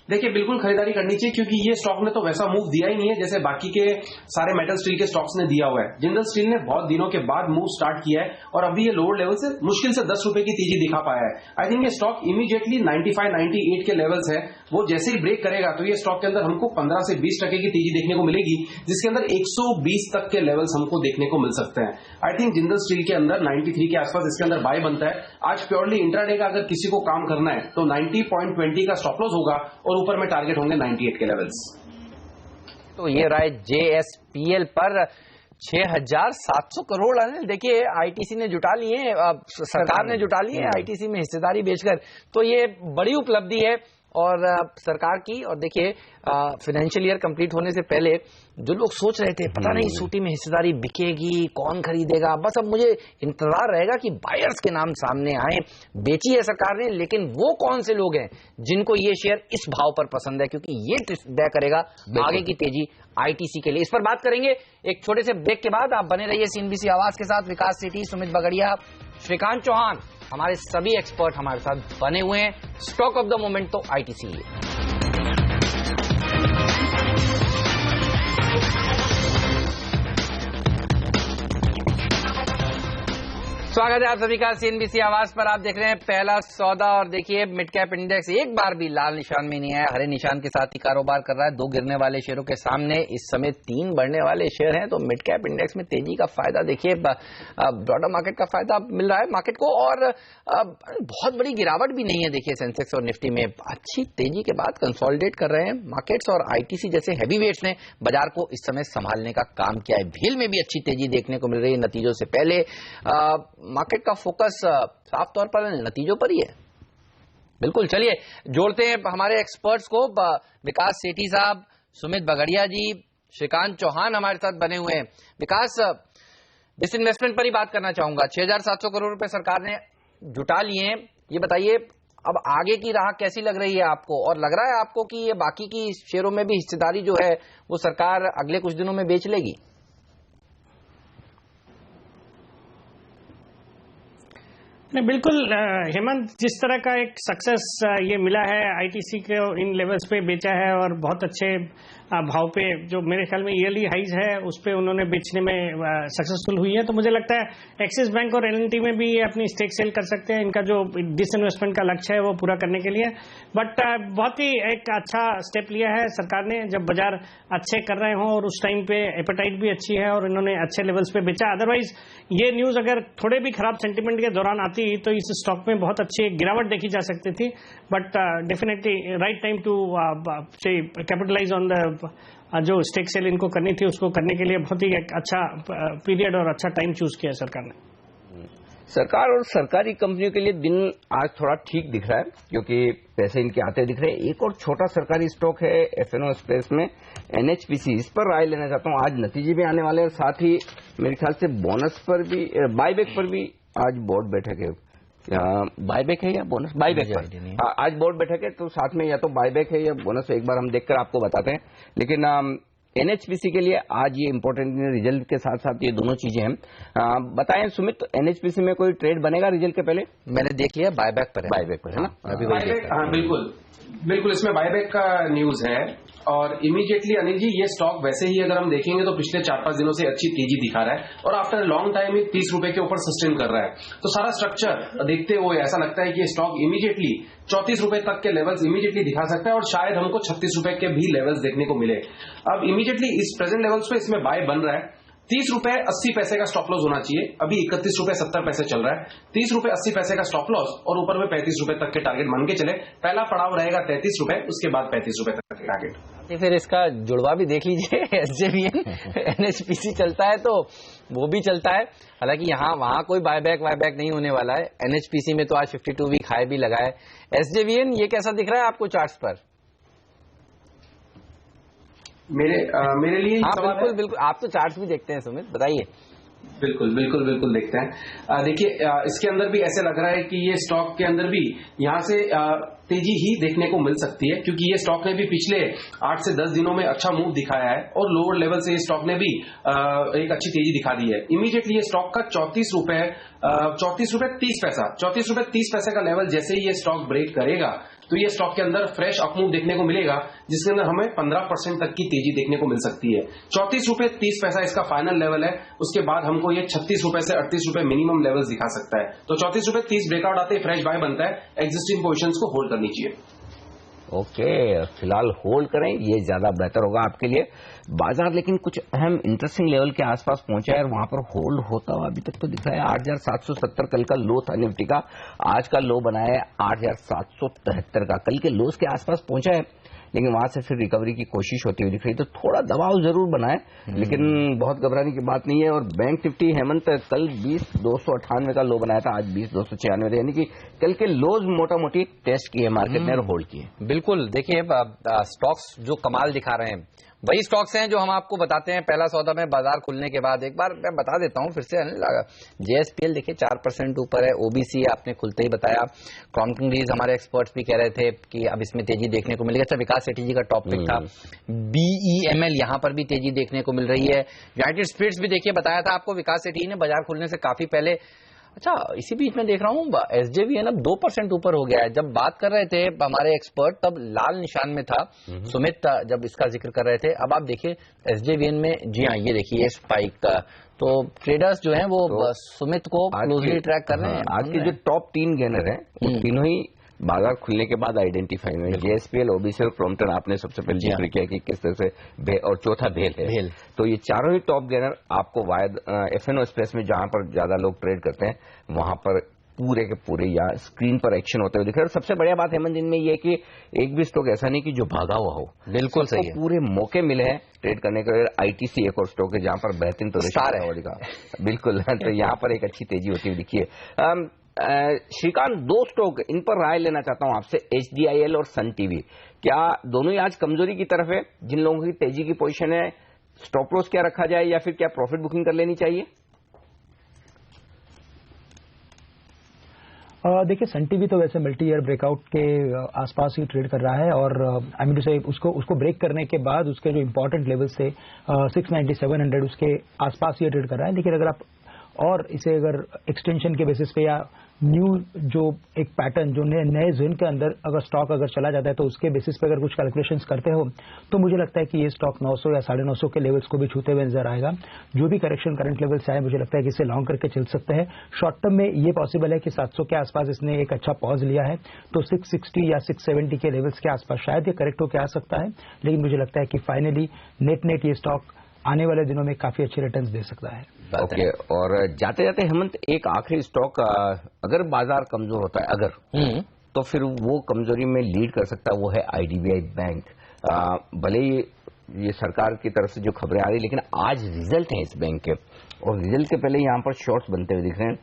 देखिए, बिल्कुल खरीदारी करनी चाहिए, क्योंकि ये स्टॉक ने तो वैसा मूव दिया ही नहीं है जैसे बाकी के सारे मेटल स्टील के स्टॉक्स ने दिया हुआ है। जिंदल स्टील ने बहुत दिनों के बाद मूव स्टार्ट किया है और अभी ये लोअर लेवल से मुश्किल से 10 रुपए की तेजी दिखा पाया है। आई थिंक ये स्टॉक इमीडिएटली 95 98 के लेवल्स है, वो जैसे ही ब्रेक करेगा तो ये स्टॉक के अंदर हमको 15 से 20% की तेजी देखने को मिलेगी, जिसके अंदर 120 तक के लेवल्स हमको देखने को मिल सकते हैं। आई थिंक जिंदल स्टील के अंदर 93 के आसपास इसके अंदर बाय बनता है। आज प्योरली इंट्राडे का अगर किसी को काम करना है तो 90.20 का स्टॉप लॉस होगा और ऊपर में टारगेट होंगे 98 के लेवल्स। तो ये राय जेएसपीएल पर 6,700 करोड़। अनिल देखिए, आईटीसी ने जुटा लिए, सरकार ने जुटा लिए आईटीसी में हिस्सेदारी बेचकर, तो ये बड़ी उपलब्धि है और सरकार की। और देखिए, फाइनेंशियल ईयर कंप्लीट होने से पहले जो लोग सोच रहे थे पता नहीं सूटी में हिस्सेदारी बिकेगी, कौन खरीदेगा, बस अब मुझे इंतजार रहेगा कि बायर्स के नाम सामने आए। बेची है सरकार ने, लेकिन वो कौन से लोग हैं जिनको ये शेयर इस भाव पर पसंद है, क्योंकि ये तय करेगा आगे की तेजी आईटीसी के लिए। इस पर बात करेंगे एक छोटे से ब्रेक के बाद। आप बने रहिए सीएनबीसी आवाज के साथ। विकास सेठी, सुमित बगड़िया, श्रीकांत चौहान, हमारे सभी एक्सपर्ट हमारे साथ बने हुए हैं। स्टॉक ऑफ द मोमेंट तो आईटीसी है। स्वागत है आप सभी का सीएनबीसी आवाज पर। आप देख रहे हैं पहला सौदा और देखिए मिड कैप इंडेक्स एक बार भी लाल निशान में नहीं आया, हरे निशान के साथ ही कारोबार कर रहा है। 2 गिरने वाले शेयरों के सामने इस समय 3 बढ़ने वाले शेयर हैं, तो मिड कैप इंडेक्स में तेजी का फायदा देखिए ब्रॉडर मार्केट का फायदा मिल रहा है मार्केट को, और बहुत बड़ी गिरावट भी नहीं है। देखिए सेंसेक्स और निफ्टी में अच्छी तेजी के बाद कंसोलिडेट कर रहे हैं मार्केट्स, और आईटीसी जैसे हैवी वेट्स ने बाजार को इस समय संभालने का काम किया है। भेल में भी अच्छी तेजी देखने को मिल रही है नतीजों से पहले। मार्केट का फोकस साफ तौर पर नतीजों पर ही है। बिल्कुल, चलिए जोड़ते हैं हमारे एक्सपर्ट्स को। विकास सेठी साहब, सुमित बगड़िया जी, श्रीकांत चौहान हमारे साथ बने हुए हैं। विकास, डिसइन्वेस्टमेंट पर ही बात करना चाहूंगा। 6,700 करोड़ रुपए सरकार ने जुटा लिए हैं, ये बताइए अब आगे की राह कैसी लग रही है आपको, और लग रहा है आपको कि ये बाकी की शेयरों में भी हिस्सेदारी जो है वो सरकार अगले कुछ दिनों में बेच लेगी? नहीं, बिल्कुल हेमंत, जिस तरह का एक सक्सेस ये मिला है आईटीसी के, इन लेवल्स पे बेचा है और बहुत अच्छे भाव पे, जो मेरे ख्याल में ईयरली हाइज है उस पे उन्होंने बेचने में सक्सेसफुल हुई है। तो मुझे लगता है एक्सिस बैंक और एलएनटी में भी अपनी स्टेक सेल कर सकते हैं, इनका जो डिसइन्वेस्टमेंट का लक्ष्य है वो पूरा करने के लिए। बट बहुत ही एक अच्छा स्टेप लिया है सरकार ने, जब बाजार अच्छे कर रहे हों और उस टाइम पे एपेटाइट भी अच्छी है और इन्होंने अच्छे लेवल्स पे बेचा। अदरवाइज ये न्यूज अगर थोड़े भी खराब सेंटीमेंट के दौरान आती तो इस स्टॉक में बहुत अच्छी गिरावट देखी जा सकती थी। But definitely right time to capitalise on the जो स्टेक सेल इनको करनी थी उसको करने के लिए बहुत ही एक अच्छा पीरियड और अच्छा टाइम चूज किया सरकार ने। सरकार और सरकारी कंपनियों के लिए दिन आज थोड़ा ठीक दिख रहा है, क्योंकि पैसे इनके आते दिख रहे हैं। एक और छोटा सरकारी स्टॉक है एफएनओ स्पेस में, एनएचपीसी, इस पर राय लेना चाहता हूं। आज नतीजे भी आने वाले हैं, साथ ही मेरे ख्याल से बोनस पर भी, बायबैक पर भी आज बोर्ड बैठक है। बायबैक है या बोनस? बायबैक है। आज बोर्ड बैठक है तो साथ में या तो बायबैक है या बोनस, एक बार हम देखकर आपको बताते हैं। लेकिन एनएचपीसी के लिए आज ये इंपॉर्टेंट रिजल्ट के साथ साथ ये दोनों चीजें हैं। बताएं सुमित, एनएचपीसी में कोई ट्रेड बनेगा रिजल्ट के पहले? मैंने देख लिया बायबैक पर है ना, अभी बायबैक, हाँ बिल्कुल इसमें बायबैक का न्यूज है। और इमीडिएटली अनिल जी ये स्टॉक वैसे ही अगर हम देखेंगे तो पिछले 4-5 दिनों से अच्छी तेजी दिखा रहा है और आफ्टर लॉन्ग टाइम 30 रुपए के ऊपर सस्टेन कर रहा है। तो सारा स्ट्रक्चर देखते हुए ऐसा लगता है कि ये स्टॉक इमीडिएटली 34 रुपए तक के लेवल्स इमीडिएटली दिखा सकता है और शायद हमको 36 रुपए के भी लेवल्स देखने को मिले। अब इमीडिएटली इस प्रेजेंट लेवल्स पे इसमें बाय बन रहा है। 30 रुपए 80 पैसे का स्टॉप लॉस होना चाहिए। अभी 31 रुपए 70 पैसे चल रहा है। 30 रुपए 80 पैसे का स्टॉप लॉस और ऊपर में 35 रुपए तक के टारगेट मान के चले। पहला पड़ाव रहेगा 33 रुपए, उसके बाद 35 रुपए तक के टारगेट। फिर इसका जुड़वा भी देख लीजिए, एसजेवीएन एनएचपीसी चलता है तो वो भी चलता है। हालांकि यहाँ वहां कोई बायबैक नहीं होने वाला है। एनएचपीसी में तो आज 52 वीक हाई भी लगा है। एसजेवीएन ये कैसा दिख रहा है आपको चार्ट्स पर? मेरे लिए हाँ बिल्कुल आप तो चार्ट्स भी देखते हैं सुमित, बताइए। बिल्कुल देखते हैं। देखिए इसके अंदर भी ऐसे लग रहा है कि ये स्टॉक के अंदर भी यहाँ से तेजी ही देखने को मिल सकती है, क्योंकि ये स्टॉक ने भी पिछले 8 से 10 दिनों में अच्छा मूव दिखाया है और लोअर लेवल से ये स्टॉक ने भी एक अच्छी तेजी दिखा दी है। इमीडिएटली ये स्टॉक का 34 रुपए 30 पैसे का लेवल जैसे ही ये स्टॉक ब्रेक करेगा तो ये स्टॉक के अंदर फ्रेश अपमूव देखने को मिलेगा, जिसके अंदर हमें 15% तक की तेजी देखने को मिल सकती है। 34 रुपए 30 पैसा इसका फाइनल लेवल है। उसके बाद हमको ये 36 रुपए से 38 रुपए मिनिमम लेवल दिखा सकता है। तो 34 रुपए 30 ब्रेकआउट आते ही फ्रेश बाय बनता है। एग्जिस्टिंग पोजीशंस को होल्ड करनी चाहिए। ओके, फिलहाल होल्ड करें, ये ज्यादा बेहतर होगा आपके लिए। बाजार लेकिन कुछ अहम इंटरेस्टिंग लेवल के आसपास पहुंचा है और वहां पर होल्ड होता हुआ अभी तक तो दिख रहा है। 8,770 कल का लो था निफ्टी का, आज का लो बना है 8,773 का। कल के लोस के आसपास पहुंचा है लेकिन वहां से फिर रिकवरी की कोशिश होती हुई दिख रही। तो थोड़ा दबाव जरूर बना है लेकिन बहुत घबराने की बात नहीं है। और बैंक निफ्टी हेमंत कल 20,298 का लो बनाया था, आज 20,296, यानी कि कल के लोज मोटा मोटी टेस्ट किए मार्केट ने और होल्ड किए। बिल्कुल, देखिए स्टॉक्स जो कमाल दिखा रहे हैं वही स्टॉक्स हैं जो हम आपको बताते हैं पहला सौदा में बाजार खुलने के बाद। एक बार मैं बता देता हूं फिर से, जेएसपीएल देखिए 4% ऊपर है, ओबीसी आपने खुलते ही बताया, क्रॉम्पटन रीज हमारे एक्सपर्ट्स भी कह रहे थे कि अब इसमें तेजी देखने को मिलेगी। अच्छा, विकास सेठी जी का टॉप पिक था। बीईएमएल यहां पर भी तेजी देखने को मिल रही है। यूनाइटेड स्पिरिट्स भी देखिए बताया था आपको विकास सेठी ने बाजार खुलने से काफी पहले। अच्छा, इसी बीच में देख रहा हूँ एसजेवीएन अब 2% ऊपर हो गया है। जब बात कर रहे थे हमारे एक्सपर्ट तब लाल निशान में था, सुमित जब इसका जिक्र कर रहे थे। अब आप देखिए एसजेवीएन में, जी हाँ ये देखिए स्पाइक का, तो ट्रेडर्स जो हैं वो सुमित को क्लोजली ट्रैक कर रहे हैं। आज के जो टॉप 3 गेनर हैं वो तीनों ही बाजार खुलने के बाद आइडेंटिफाई हुए। जेएसपीएल, ओबीसी और क्रॉम्पटन आपने सबसे पहले जिक्र किया कि किस तरह से, और चौथा भेल है। तो ये चारों ही टॉप गेनर आपको वायद एफएनओ स्पेस में जहां पर ज्यादा लोग ट्रेड करते हैं वहां पर पूरे के पूरे या स्क्रीन पर एक्शन होते हुए दिख रहे हैं। सबसे बढ़िया बात हेमंत इनमें ये है कि एक भी स्टॉक ऐसा नहीं कि जो भागा हुआ हो। बिल्कुल सही है, पूरे मौके मिले हैं ट्रेड करने के। आईटीसी एक और स्टॉक है जहां पर बेहतरीन स्टार है बिल्कुल तो यहाँ पर एक अच्छी तेजी होती हुई दिखी है। श्रीकांत, 2 स्टॉक इन पर राय लेना चाहता हूं आपसे, एचडीआईएल और सन टीवी। क्या दोनों ही आज कमजोरी की तरफ है? जिन लोगों की तेजी की पोजीशन है, स्टॉप लॉस क्या रखा जाए या फिर क्या प्रॉफिट बुकिंग कर लेनी चाहिए? देखिए, सन टीवी तो वैसे मल्टी ईयर ब्रेकआउट के आसपास ही ट्रेड कर रहा है और आई मीन टू से उसको ब्रेक करने के बाद उसके जो इंपॉर्टेंट लेवल्स थे 690, 700 उसके आसपास ही ट्रेड कर रहा है। लेकिन अगर आप और इसे अगर एक्सटेंशन के बेसिस पे या न्यू जो एक पैटर्न जो नए जोन के अंदर अगर स्टॉक अगर चला जाता है तो उसके बेसिस पे अगर कुछ कैलकुलेशंस करते हो तो मुझे लगता है कि ये स्टॉक 900 या 950 के लेवल्स को भी छूते हुए नजर आएगा। जो भी करेक्शन करंट लेवल से आए मुझे लगता है कि इसे लॉन्ग करके चल सकते हैं। शॉर्ट टर्म में ये पॉसिबल है कि 700 के आसपास इसने एक अच्छा पॉज लिया है तो 660 या 670 के लेवल्स के आसपास शायद ये करेक्ट होकर आ सकता है। लेकिन मुझे लगता है कि फाइनली नेट ये स्टॉक आने वाले दिनों में काफी अच्छे रिटर्न्स दे सकता है। ओके, और जाते जाते हेमंत एक आखिरी स्टॉक, अगर बाजार कमजोर होता है अगर तो फिर वो कमजोरी में लीड कर सकता है, वो है आईडीबीआई बैंक। भले ही ये सरकार की तरफ से जो खबरें आ रही लेकिन आज रिजल्ट है इस बैंक के और रिजल्ट के पहले यहां पर शॉर्ट्स बनते हुए दिख रहे हैं।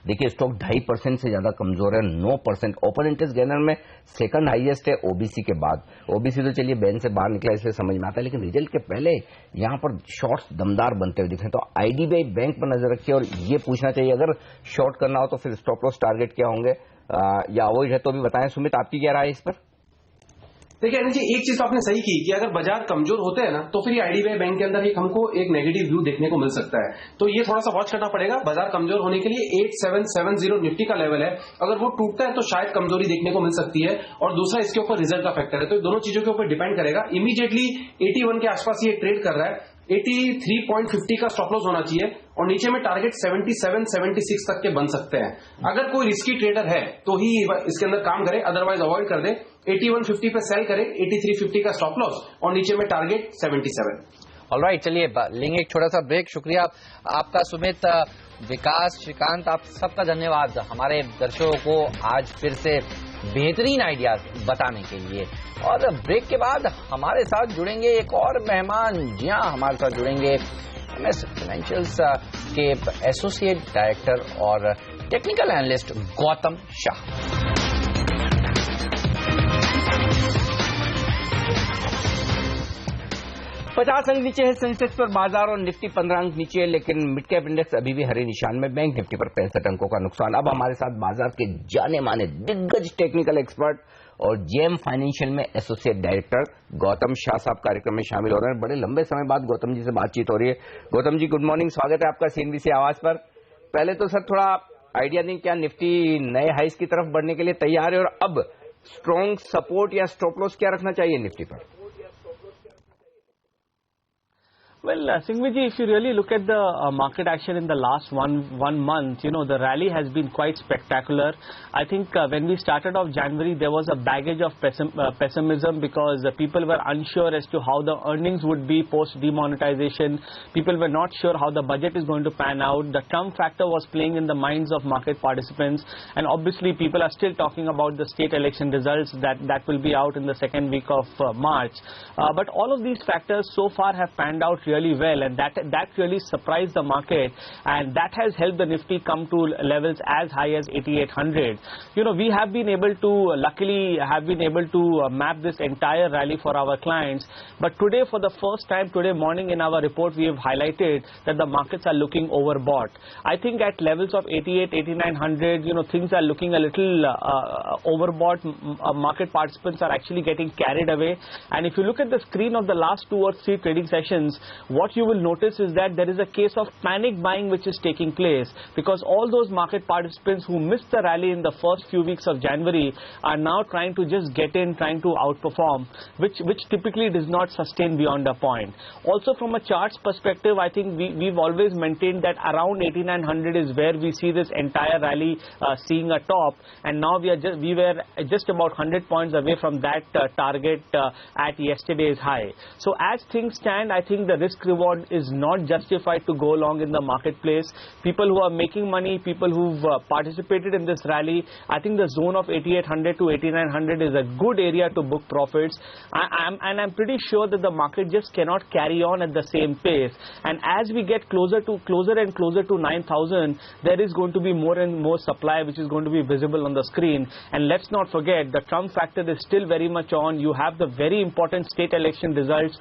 देखिए स्टॉक 2.5% से ज्यादा कमजोर है, 9%। ओपन इंटरेस्ट गेनर में सेकंड हाईएस्ट है ओबीसी के बाद। ओबीसी तो चलिए बैन से बाहर निकला इसलिए समझ में आता है, लेकिन रिजल्ट के पहले यहां पर शॉर्ट्स दमदार बनते हुए दिखे। तो आईडीबीआई बैंक पर नजर रखिए और ये पूछना चाहिए अगर शॉर्ट करना हो तो फिर स्टॉप लॉस टारगेट क्या होंगे या अवॉइड है तो भी बताएं। सुमित, आपकी क्या राय है इस पर? देखिए अनिल जी, एक चीज तो आपने सही की कि अगर बाजार कमजोर होते हैं ना तो फिर ये आईडीबीआई बैंक के अंदर हमको एक नेगेटिव व्यू देखने को मिल सकता है। तो ये थोड़ा सा वॉच करना पड़ेगा। बाजार कमजोर होने के लिए 8770 निफ्टी का लेवल है, अगर वो टूटता है तो शायद कमजोरी देखने को मिल सकती है। और दूसरा इसके ऊपर रिजल्ट का फैक्टर है, तो दोनों चीजों के ऊपर डिपेंड करेगा। इमीडिएटली 81 के आसपास ये ट्रेड कर रहा है, 83.50 का स्टॉप लॉस होना चाहिए और नीचे में टारगेट 77-76 तक के बन सकते हैं। अगर कोई रिस्की ट्रेडर है तो ही इसके अंदर काम करे, अदरवाइज अवॉइड कर दे। 8150 पे सेल करे, 8350 का स्टॉप लॉस और नीचे में टारगेट 77। ऑलराइट, चलिए लेंगे एक छोटा सा ब्रेक। शुक्रिया आपका सुमित, विकास, श्रीकांत, आप सबका धन्यवाद हमारे दर्शकों को आज फिर से बेहतरीन आइडियाज बताने के लिए। और ब्रेक के बाद हमारे साथ जुड़ेंगे एक और मेहमान। जी हाँ, हमारे साथ जुड़ेंगे MS फाइनेंशियल्स के एसोसिएट डायरेक्टर और टेक्निकल एनालिस्ट गौतम शाह। 50 अंक नीचे है सेंसेक्स पर बाजार और निफ्टी 15 अंक नीचे है, लेकिन मिड कैप इंडेक्स अभी भी हरे निशान में। बैंक निफ्टी पर 65 अंकों का नुकसान। अब हमारे साथ बाजार के जाने माने दिग्गज टेक्निकल एक्सपर्ट और जेएम फाइनेंशियल में एसोसिएट डायरेक्टर गौतम शाह साहब कार्यक्रम में शामिल हो रहे हैं। बड़े लंबे समय बाद गौतम जी से बातचीत हो रही है। गौतम जी, गुड मॉर्निंग, स्वागत है आपका सीएनबीसी आवाज पर। पहले तो सर थोड़ा आइडिया दें, क्या निफ्टी नए हाइस की तरफ बढ़ने के लिए तैयार है और अब स्ट्रॉन्ग सपोर्ट या स्टॉप लॉस क्या रखना चाहिए निफ्टी पर? Well, Singhvi, if you really look at the market action in the last one month, the rally has been quite spectacular. I think when we started off January, there was a baggage of pessimism because people were unsure as to how the earnings would be post demonetization. People were not sure how the budget is going to pan out. The Trump factor was playing in the minds of market participants, and obviously people are still talking about the state election results that will be out in the second week of March. But all of these factors so far have panned out really well, and that really surprised the market, and that has helped the Nifty come to levels as high as 8800. We have been able to, luckily have been able to map this entire rally for our clients, but today for the first time today morning in our report we have highlighted that the markets are looking overbought. I think at levels of 88, 8900, things are looking a little overbought. Market participants are actually getting carried away, and if you look at the screen of the last 2 or 3 trading sessions, what you will notice is that there is a case of panic buying which is taking place, because all those market participants who missed the rally in the first few weeks of January are now trying to just get in, trying to outperform, which typically does not sustain beyond a point. Also from a charts perspective, I think we've always maintained that around 8900 is where we see this entire rally seeing a top, and now we were just about 100 points away from that target at yesterday's high. So as things stand, I think the risk reward is not justified to go along in the marketplace. People who are making money, people who've participated in this rally, I think the zone of 8800 to 8900 is a good area to book profits. I'm pretty sure that the market just cannot carry on at the same pace, and as we get closer and closer to 9000, there is going to be more and more supply which is going to be visible on the screen. And let's not forget, the Trump factor is still very much on. You have the very important state election results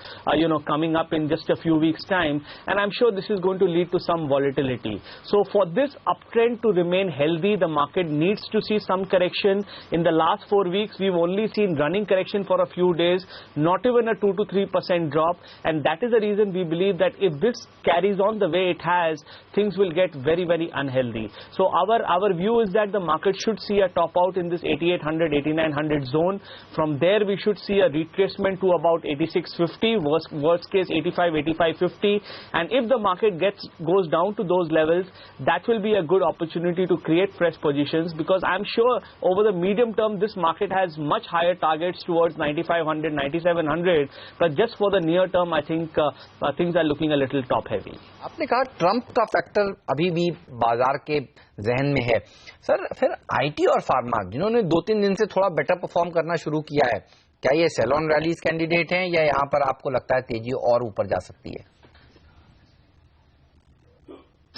coming up in just a few weeks time, and I'm sure this is going to lead to some volatility. So for this uptrend to remain healthy, the market needs to see some correction. In the last 4 weeks, we've only seen running correction for a few days, not even a 2 to 3% drop, and that is the reason we believe that if this carries on the way it has, things will get very, very unhealthy. So our view is that the market should see a top out in this 8800, 8900 zone. From there, we should see a retracement to about 8650, worst case 85, 8550, and if the market goes down to those levels, that will be a good opportunity to create fresh positions, because I'm sure over the medium term this market has much higher targets towards 9500, 9700, but just for the near term I think things are looking a little top heavy. आपने कहा Trump का factor अभी भी बाजार के जहन में है सर, फिर आईटी और फार्मा जिन्होंने 2-3 दिन से थोड़ा बेटर परफॉर्म करना शुरू किया है, क्या ये सेल ऑन रैलीज कैंडिडेट हैं या यहाँ पर आपको लगता है तेजी और ऊपर जा सकती है?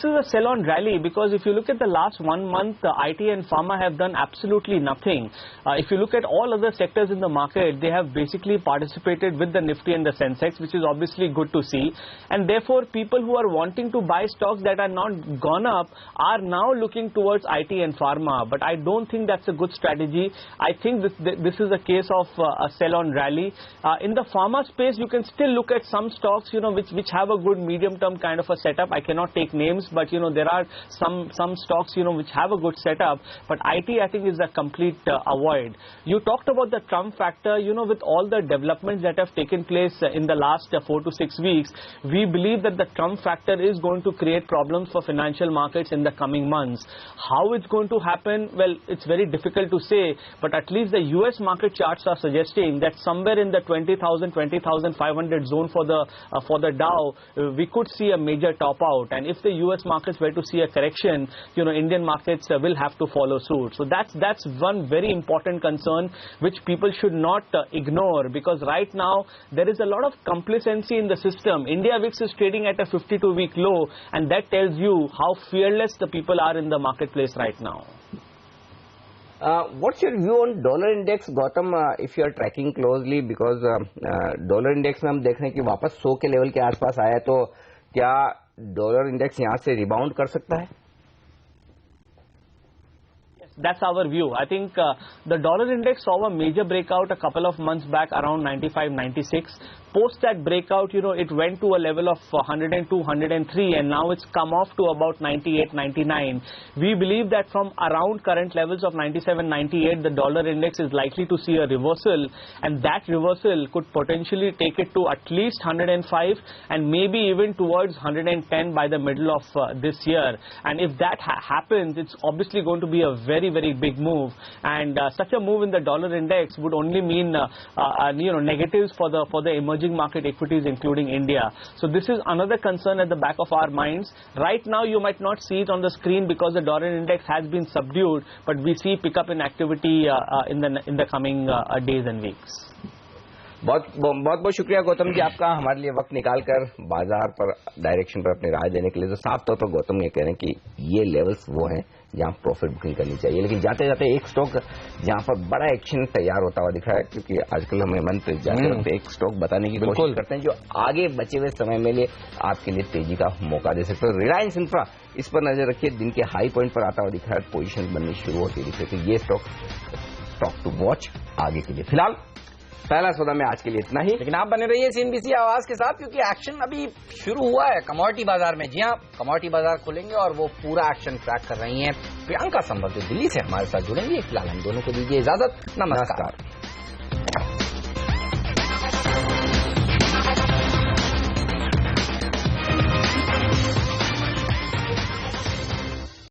is a sell-on rally because if you look at the last 1 month, IT and pharma have done absolutely nothing. If you look at all other sectors in the market, they have basically participated with the Nifty and the Sensex, which is obviously good to see. And therefore, people who are wanting to buy stocks that are not gone up are now looking towards IT and pharma. But I don't think that's a good strategy. I think this is a case of a sell-on rally. In the pharma space, you can still look at some stocks, which have a good medium-term kind of a setup. I cannot take names, but there are some stocks, which have a good setup. But IT, I think, is a complete avoid. You talked about the Trump factor. With all the developments that have taken place in the last 4 to 6 weeks, we believe that the Trump factor is going to create problems for financial markets in the coming months. How it's going to happen? Well, it's very difficult to say, but at least the US market charts are suggesting that somewhere in the 20,000, 20,500 zone for the Dow, we could see a major top out. And if the US markets were to see a correction, Indian markets will have to follow suit. So that's one very important concern which people should not ignore, because right now there is a lot of complacency in the system. India VIX is trading at a 52-week low, and that tells you how fearless the people are in the marketplace right now. What's your view on dollar index, Gautam, if you are tracking closely, because dollar index में हम देख रहे हैं कि वापस 100 के level के आसपास आया, तो क्या डॉलर इंडेक्स यहाँ से रिबाउंड कर सकता है? That's our view. I think the dollar index saw a major breakout a couple of months back around 95, 96. Post that breakout, it went to a level of 102, 103, and now it's come off to about 98, 99. We believe that from around current levels of 97, 98, the dollar index is likely to see a reversal, and that reversal could potentially take it to at least 105 and maybe even towards 110 by the middle of this year. And if that happens, it's obviously going to be a very, very big move, and such a move in the dollar index would only mean negatives for the emerging market equities, including India. So this is another concern at the back of our minds. Right now you might not see it on the screen because the dollar index has been subdued, but we see pickup in activity in the coming days and weeks. बहुत शुक्रिया गौतम जी आपका हमारे लिए वक्त निकालकर बाजार पर direction पर अपनी राय देने के लिए। तो साफ तौर पर गौतम ये कह रहे हैं कि ये लेवल्स वो हैं जहां प्रॉफिट बुकिंग करनी चाहिए, लेकिन जाते जाते एक स्टॉक जहां पर बड़ा एक्शन तैयार होता हुआ दिख रहा है, क्योंकि आजकल हमें मंत्र जाते वक्त एक स्टॉक बताने की कोशिश करते हैं जो आगे बचे हुए समय में लिए आपके लिए तेजी का मौका दे सकते हो। रिलायंस इंफ्रा, इस पर नजर रखिए, दिन के हाई पॉइंट पर आता हुआ दिख रहा है, पोजिशन बननी शुरू होती दिख रही है। ये स्टॉक टू वॉच आगे के लिए। फिलहाल पहला सौदा में आज के लिए इतना ही, लेकिन आप बने रहिए CNBC आवाज के साथ, क्योंकि एक्शन अभी शुरू हुआ है कमोडिटी बाजार में। जी हाँ, कमोडिटी बाजार खुलेंगे और वो पूरा एक्शन ट्रैक कर रही हैं प्रियंका संभव, जो दिल्ली से हमारे साथ जुड़ेंगे। फिलहाल हम दोनों को दीजिए इजाजत। नमस्कार।